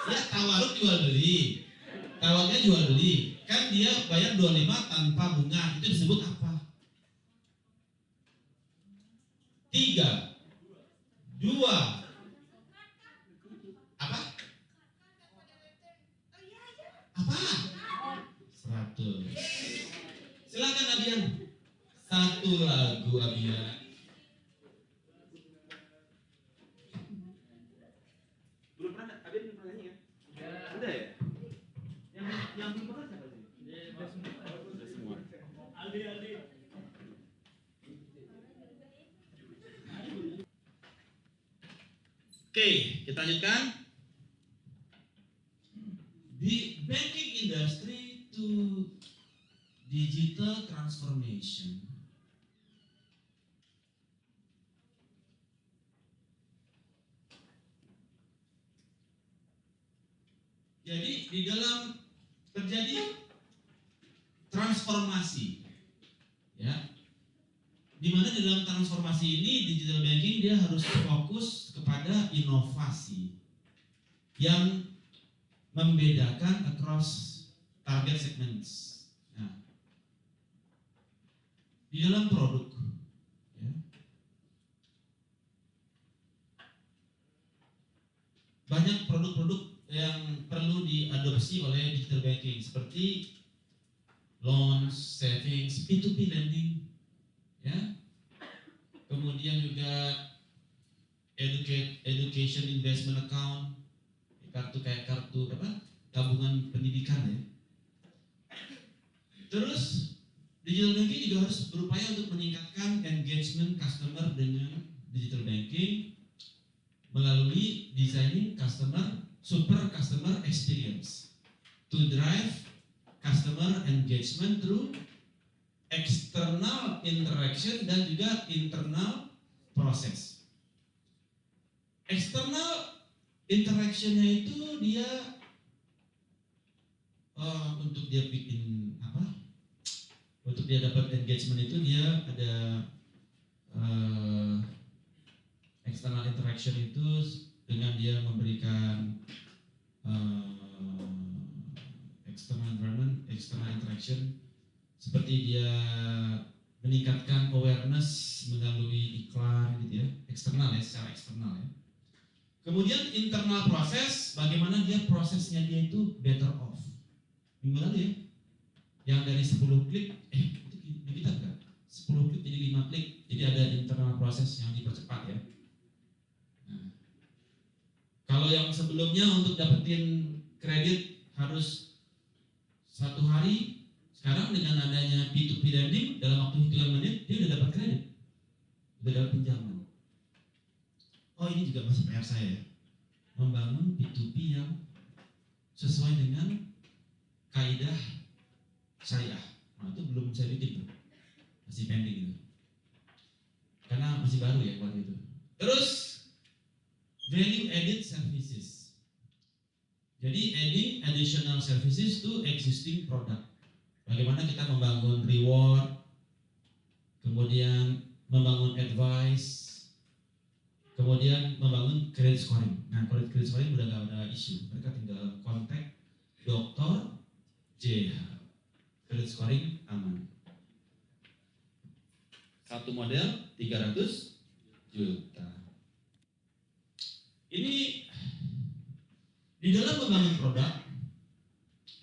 Ya tawaruk jual beli. Tawarnya jual beli. Kan dia bayar 25 tanpa bunga. Itu disebut apa? Tiga, dua. Apa? Apa? 100. Silakan Abian. Satu lagu Abian. Belum pernah, Abin belum pernah nyanyi kan? Udah ya? Yang belum pernah siapa sih? Udah semua. Aldi. Oke, kita lanjutkan. The banking industry to digital transformation. Jadi di dalam terjadi transformasi, ya, di mana di dalam transformasi ini digital banking dia harus fokus kepada inovasi yang membedakan across target segments. Nah, di dalam produk, ya, banyak produk-produk yang perlu diadopsi oleh digital banking seperti loans, savings, P2P lending, ya. Kemudian juga education investment account, kartu apa? Tabungan pendidikan ya. Terus digital banking juga harus berupaya untuk meningkatkan engagement customer dengan digital banking melalui designing super customer experience to drive customer engagement through external interaction dan juga internal proses. External interactionnya itu dia untuk dia bikin apa? Untuk dia dapat engagement itu dia ada external interaction itu dengan dia memberikan external environment, external interaction seperti dia meningkatkan awareness melalui iklan gitu ya, eksternal ya, secara eksternal ya. Kemudian internal proses, bagaimana dia prosesnya dia itu better off. Minggu lalu ya, yang dari 10 klik, itu di kita enggak, 10 klik jadi proses yang dipercepat ya. Nah, kalau yang sebelumnya untuk dapetin kredit harus 1 hari, sekarang dengan adanya P2P lending dalam waktu hitungan menit dia udah dapat kredit, udah dapat pinjaman. Oh ini juga masih PR saya, membangun P2P yang sesuai dengan kaidah syariah. Nah itu belum saya bikin tuh, masih pending itu, karena masih baru ya waktu itu. Terus value added services. Jadi adding additional services to existing product. Bagaimana kita membangun reward, kemudian membangun advice, kemudian membangun credit scoring. Nah, credit scoring udah gak ada isu. Mereka tinggal kontak dokter JH. Credit scoring aman. Satu model 300 juta. Ini di dalam membangun produk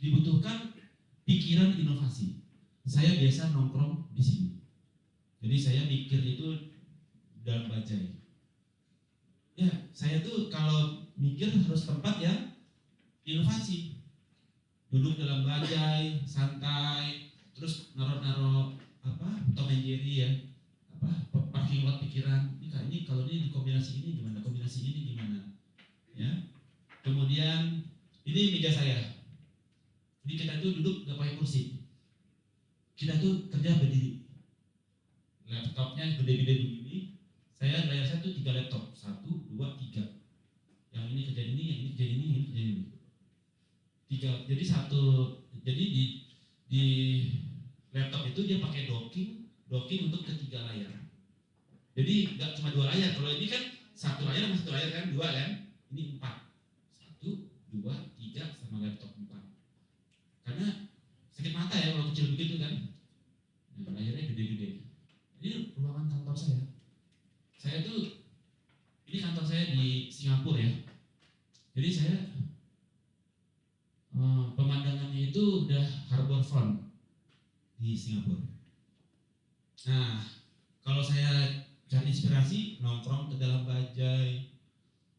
dibutuhkan pikiran inovasi. Saya biasa nongkrong di sini. Jadi saya mikir itu dalam bajai. Ya, saya tuh kalau mikir harus tempat yang inovasi. Duduk dalam bajai, santai, terus naro-naro Tom and Jerry ya. Parking lot pikiran. Ini kalau ini kombinasi ini gimana? Kombinasi ini gimana? Ya. Kemudian ini meja saya. Jadi kita tuh duduk gak pakai kursi. Kita tuh kerja berdiri. Laptopnya gede-gede begini. Layar saya tuh 3 laptop. 1, 2, 3. Yang ini kerja ini, yang ini kerja ini, yang ini kerja ini. 3. Jadi jadi di laptop itu dia pakai docking untuk ketiga layar. Jadi nggak cuma 2 layar. Kalau ini kan 1 layar sama 1 layar kan, 2 kan. Ini 4. 1, 2, 3 sama laptop 4. Karena sakit mata ya kalau kecil begitu kan. Nah, layarnya gede-gede. Ini ruangan kantor saya. Ini kantor saya di Singapura ya. Jadi saya pemandangannya itu udah harbor front di Singapura. Nah, kalau saya cari inspirasi, nongkrong ke dalam bajai,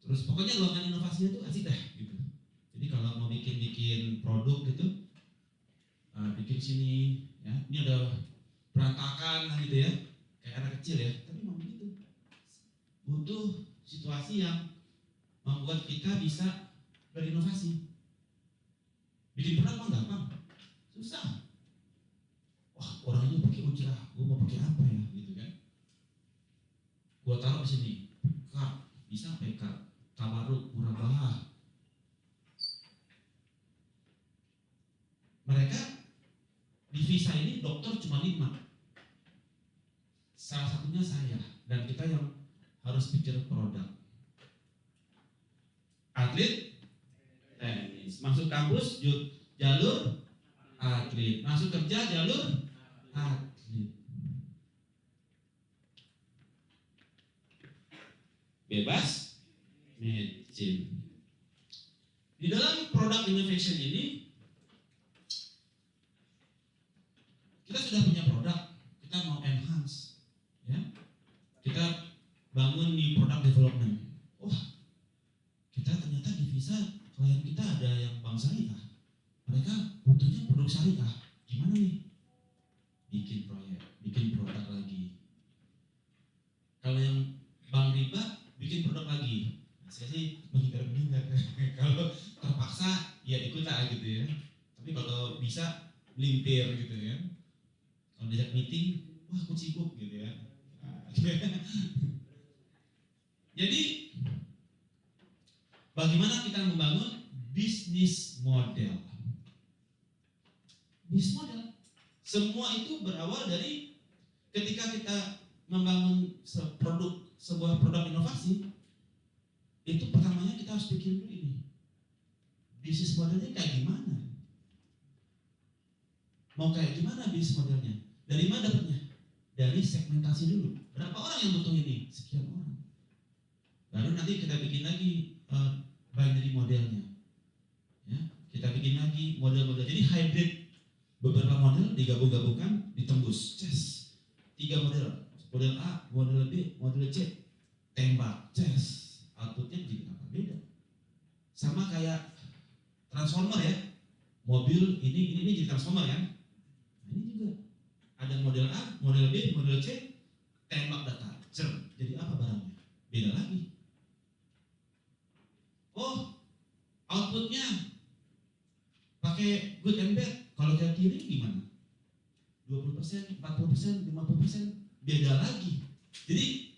terus pokoknya ruangan inovasinya tuh asik dah gitu. Jadi kalau mau bikin produk gitu, bikin sini, ya ini ada berantakan gitu ya, kayak anak kecil ya. Tapi mau begitu, butuh situasi yang membuat kita bisa berinovasi. Bikin produk mah gampang, susah. Wah orangnya pakai ujrah, gua mau pakai apa ya gitu kan? Gua taruh di sini, kak bisa PK, tabaruk, murabahah. Mereka di visa ini dokter cuma 5. Salah satunya saya dan kita yang harus pikir produk. Atlet tenis, masuk kampus jalur atlet, masuk kerja jalur atlet. Bebas matching. Di dalam product innovation ini kita sudah punya produk, kita mau enhance, ya. Kita bangun di product development. Wah, kita ternyata di visa klien kita ada yang bank syariah. Mereka butuhnya produk syariah. Gimana nih? Bikin proyek, bikin produk lagi. Kalau yang bank riba, bikin produk lagi. Nah, saya sih menghindar. Kalau terpaksa, ya ikut lah gitu ya. Tapi kalau bisa, limpir gitu ya. Kalau diajak meeting, wah aku sibuk gitu ya. Jadi bagaimana kita membangun bisnis model? Bisnis model. Semua itu berawal dari ketika kita membangun sebuah produk inovasi, itu pertamanya kita harus pikir dulu ini. Bisnis modelnya kayak gimana? Mau kayak gimana bisnis modelnya? Dari mana dapatnya? Dari segmentasi dulu. Berapa orang yang butuh ini? Sekian orang. Baru nanti kita bikin lagi binary modelnya. Ya, kita bikin lagi model-model. Jadi hybrid, beberapa model digabung-gabungkan, ditembus. 3 model. model A, model B, model C, tembak, ces, outputnya jadi apa? Beda. Sama kayak transformer ya, mobil ini jadi transformer kan? Nah, ini juga ada model A, model B, model C, tembak data, jadi apa barangnya? Beda lagi. Oh, outputnya pakai good and bad. Kalau kayak kiri gimana? 20%, 40%, 50%, beda lagi. Jadi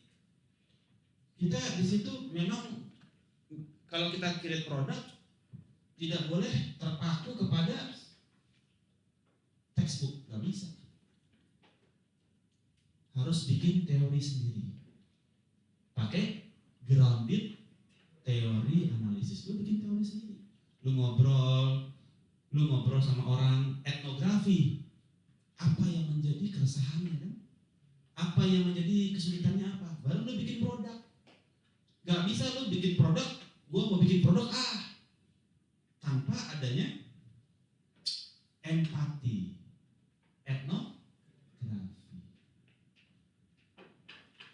kita di situ memang kalau kita create produk tidak boleh terpaku kepada textbook, nggak bisa. Harus bikin teori sendiri. Pakai grounded teori analisis. Lu bikin teori sendiri. Lu ngobrol sama orang etnografi. Apa yang menjadi keresahannya kan? Apa yang menjadi kesulitannya apa? Baru lu bikin produk. Gak bisa lu bikin produk, gua mau bikin produk tanpa adanya empati, etnografi.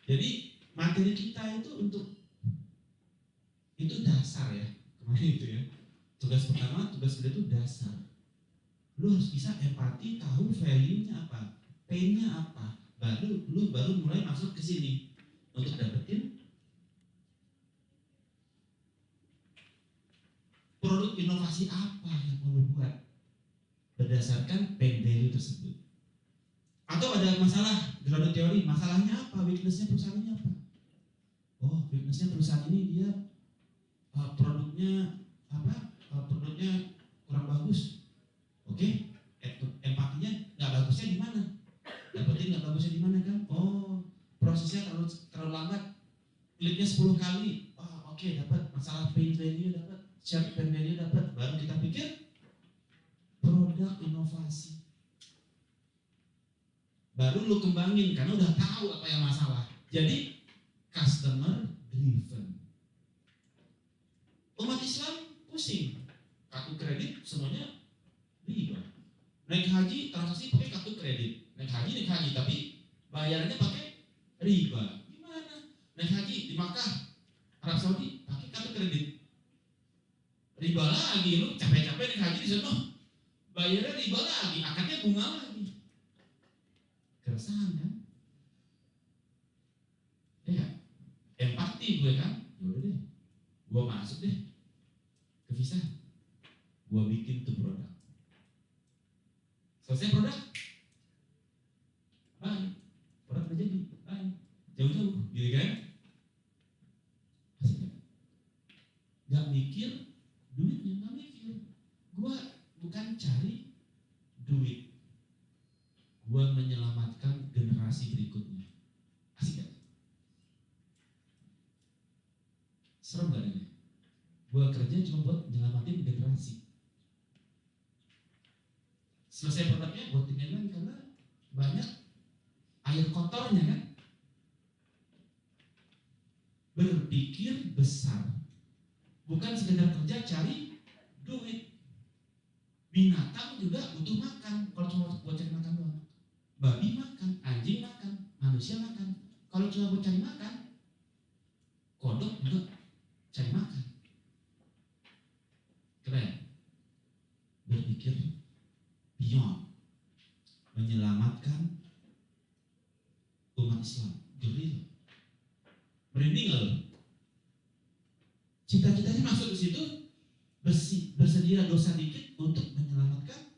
Jadi materi kita itu itu dasar ya, kemarin itu ya. Tugas pertama, tugas kedua itu dasar. Lu harus bisa empati, tahu value-nya apa, pain-nya apa. Lu baru mulai masuk ke sini untuk dapetin produk inovasi apa yang mau lu buat berdasarkan pain value tersebut. Atau ada masalah grounded teori, masalahnya apa, weakness-nya perusahaan ini apa? Oh, weakness-nya perusahaan ini dia produknya kurang bagus. Oke, empatinya nggak bagusnya di mana? Dapetin nggak bagusnya di mana kan? Oh, prosesnya terlalu lambat. Kliknya 10 kali. Oh, oke, dapat masalah pain value, dapat share pain value, dapat. Baru kita pikir produk inovasi. Baru lu kembangin karena udah tahu apa yang masalah. Jadi customer driven. Umat Islam pusing. Kartu kredit semuanya riba. Naik haji transaksi pakai kartu kredit. Naik haji tapi bayarannya pakai riba. Gimana? Naik haji di Makkah, Arab Saudi pakai kartu kredit. Riba lagi, lu capek-capek naik haji di sana. Bayarnya riba lagi, akadnya bunga lagi. Keresahan kan? Ya, empati gue kan. Yaudah deh, gue masuk deh ke Visa. Gue bikin tuh produk. Selesai produk, bye. Produk udah jadi, bye. Jauh-jauh, gitu kan? Asik gak? Gak mikir duitnya, gak mikir. Gue bukan cari duit, gue menyelamatkan generasi berikutnya. Asik gak? Serem gak ini? Gue kerja cuma buat menyelamatin generasi. Selesai produknya gue tinggalin karena banyak air kotornya kan. Berpikir besar, bukan sekedar kerja cari duit. Binatang juga butuh makan. Kalau cuma buat cari makan doang, babi makan, anjing makan, manusia makan. Kalau cuma buat cari makan, kodok juga cari makan. Keren. Berpikir beyond, menyelamatkan umat Islam. Jadi merinding loh. Cita-citanya masuk ke situ, bersedia dosa dikit untuk menyelamatkan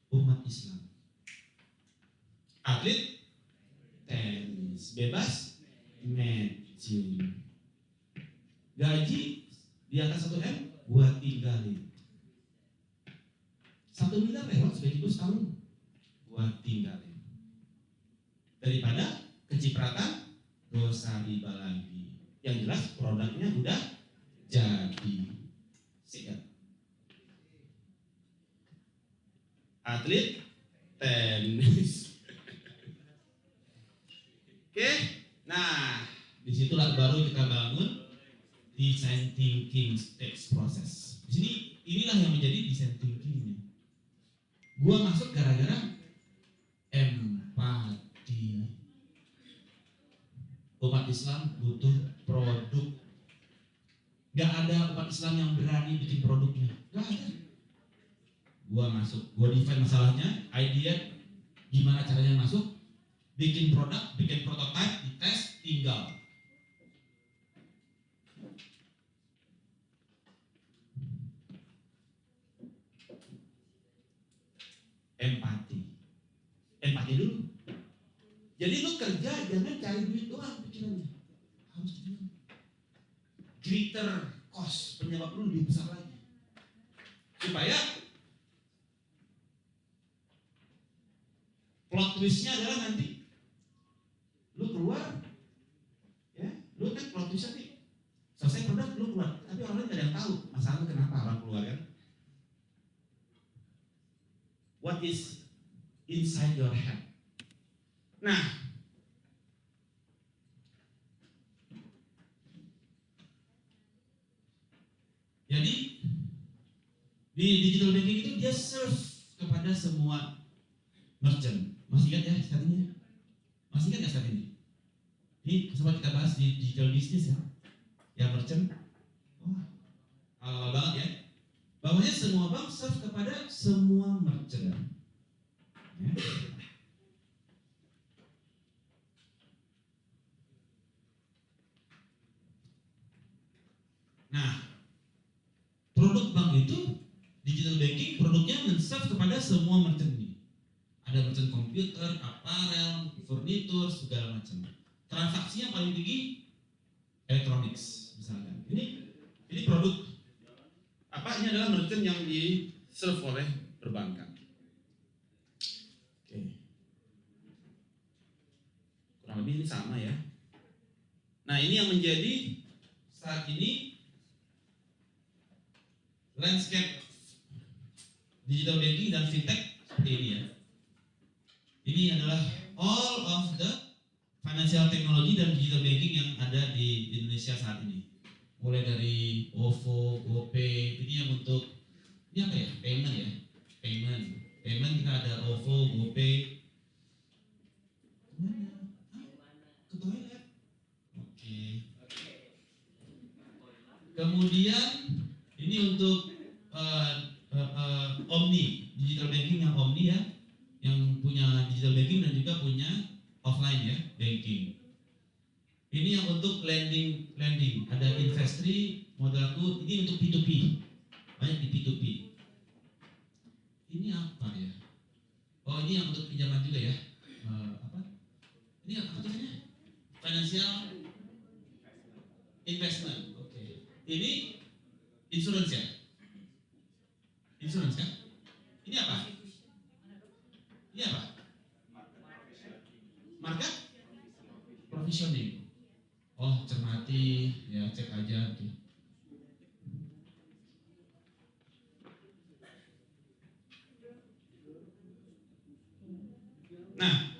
umat Islam. Atlet tenis bebas matching, gaji di atas 1 M buat tinggalin. 1 miliar lewat sebagai setahun buat tinggalin. Daripada kecipratan dosa riba lagi. Yang jelas produknya udah jadi. Siap. Atlet tenis. Oke, nah disitulah baru kita bangun design thinking stage process. Di sini inilah yang menjadi design thinkingnya. Gua masuk gara-gara empati. Islam butuh produk. Gak ada umat Islam yang berani bikin produknya. Gak ada. Gua masuk, gua define masalahnya, idea gimana caranya masuk, bikin produk, bikin prototype, dites, tinggal. Empati dulu. Jadi lu kerja jangan cari duit doang pikirannya, harus juga greater cost, penyebab lu lebih besar lagi, supaya plot twistnya adalah nanti lu keluar, ya, lu kan plot twistnya nih selesai produk lu keluar, tapi orang lain gak ada yang tahu masalah lu kenapa orang keluar kan. What is inside your head? Nah, jadi di digital banking itu dia serve kepada semua merchant. Masih ingat ya saat ini? Masih ingat nggak saat ini? Ini coba kita bahas di digital business ya. Ya merchant. Wah, awal banget ya. Bahwanya semua bank serve kepada semua merchant. Ya. Nah, produk bank itu digital banking produknya men-serve kepada semua merchant ini. Ada merchant komputer, apparel, furnitur, segala macam. Transaksi yang paling tinggi electronics misalkan. Ini produk apa? Ini adalah merchant yang di-serve oleh perbankan. Oke. Kurang lebih ini sama ya. Nah, ini yang menjadi saat ini landscape digital banking dan fintech seperti ini ya. Ini adalah all of the financial technology dan digital banking yang ada di Indonesia saat ini. Mulai dari OVO, GoPay, ini yang untuk ini apa ya? Payment ya. Payment kita ada OVO, GoPay. Kemana? Ke toilet. Oke. Kemudian ini untuk Omni, digital banking yang Omni ya, yang punya digital banking dan juga punya offline ya, banking. Ini yang untuk lending, ada Investri, Modalku, ini untuk P2P, banyak di P2P. Ini apa ya? Oh, ini yang untuk pinjaman juga ya. Apa? Ini apa namanya? Financial investment. Oke. Ini insurance ya? Insurance kan? Ini apa? Ini apa? Market provisioning. Oh, cermati ya, cek aja. Oke. Nah,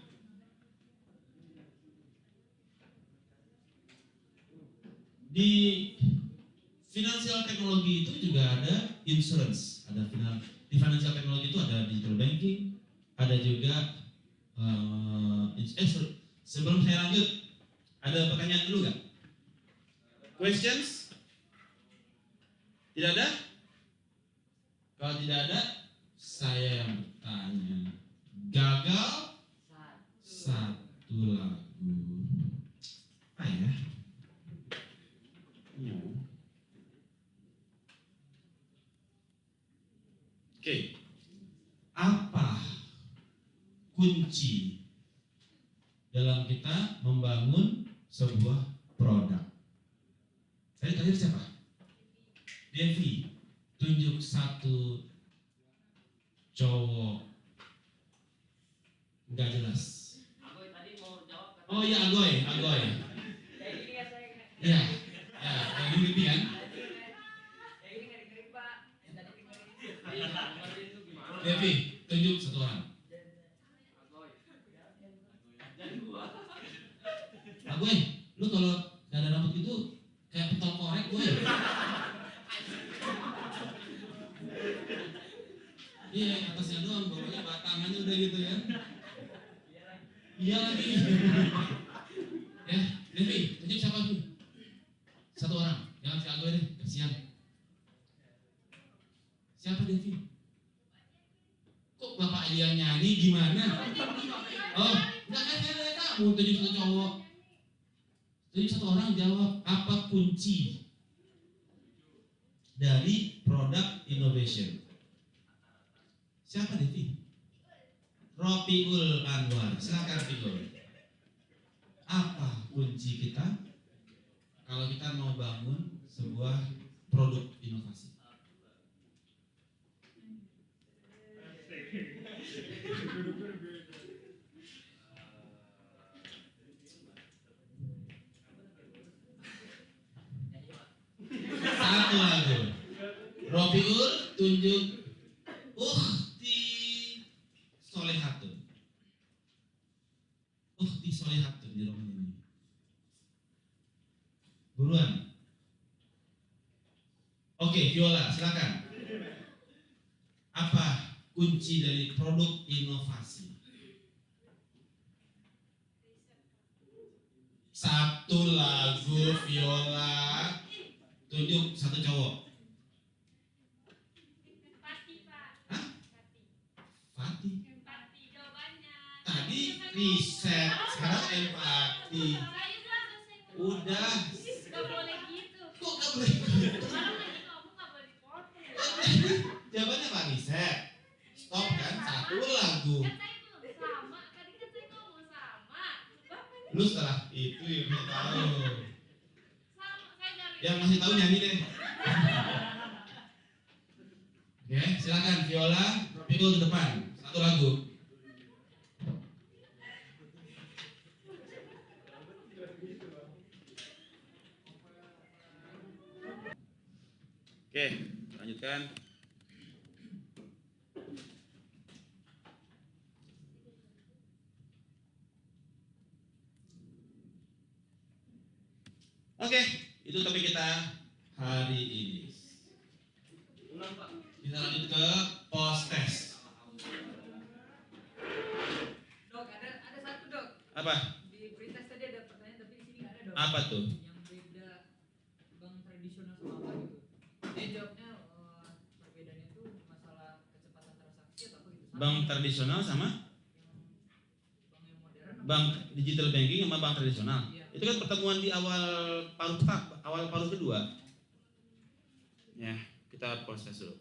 di financial technology itu juga ada insurance, ada di financial technology itu ada digital banking, ada juga sebelum saya lanjut, ada pertanyaan dulu nggak? Questions? Tidak ada? Kalau tidak ada, saya yang bertanya. Gagal satu lagu. Apa ya? Oke. Apa kunci dalam kita membangun sebuah produk? Saya tanya siapa? Devi, tunjuk satu cowok nggak jelas. Agoy tadi mau jawab. Oh iya, Agoy. Kayak gini ya saya. Iya, ya, ini mimpi kan? Kayak gini ngeri-ngeri Pak. Yang tadi ngeri. Itu gimana? Devi, tunjuk satu orang. Agoy. Jadi gua. Agoy, lu kalau gak ada rambut itu kayak pentol korek gue. Iya, atasnya doang, bawahnya batangannya udah gitu ya. Iya lagi. Ya, Devi, tunjuk. nyanyi gimana? Oh, enggak kan saya kamu tunjuk satu cowok. Tunjuk satu orang jawab apa kunci dari product innovation? Siapa Devi? Ropiul Anwar. Silakan Ropiul. Apa kunci kita kalau kita mau bangun sebuah produk inovasi? Satu lagu. Ropiul tunjuk Ukhti Solehatun. Ukhti Solehatun di rumah ini. Buruan. Oke, Viola, silakan. Apa kunci dari produk inovasi? Satu lagu Viola. Tunjuk satu cowok. Hah? Fatih. Tadi riset, sekarang empati. Udah. Gak boleh gitu. Kok gak boleh gitu? Orang lagi ngomong gak boleh dipotong. Jawabannya Pak riset. Stop kan, satu lagu. Kan saya belum sama. Tadi kan saya ngomong sama. Lu setelah itu yang masih tahu. Sama, saya dari. Yang masih tahu nyanyi deh. Oke, silakan Viola, pikul ke depan. Satu lagu. Oke, lanjutkan. Oke, itu topik kita hari ini. Ulang Pak. Kita lanjut ke post test. Dok, ada satu dok. Apa? Di pretest tadi ada pertanyaan tapi di sini nggak ada dok. Apa tuh? Yang beda bank tradisional sama apa gitu. Dia jawabnya perbedaannya tuh masalah kecepatan transaksi atau apa gitu. Bank tradisional sama Yang bank yang modern. apa? bank digital banking sama bank tradisional. Iya. Itu kan pertemuan di awal paruh kedua. Ya, kita proses dulu.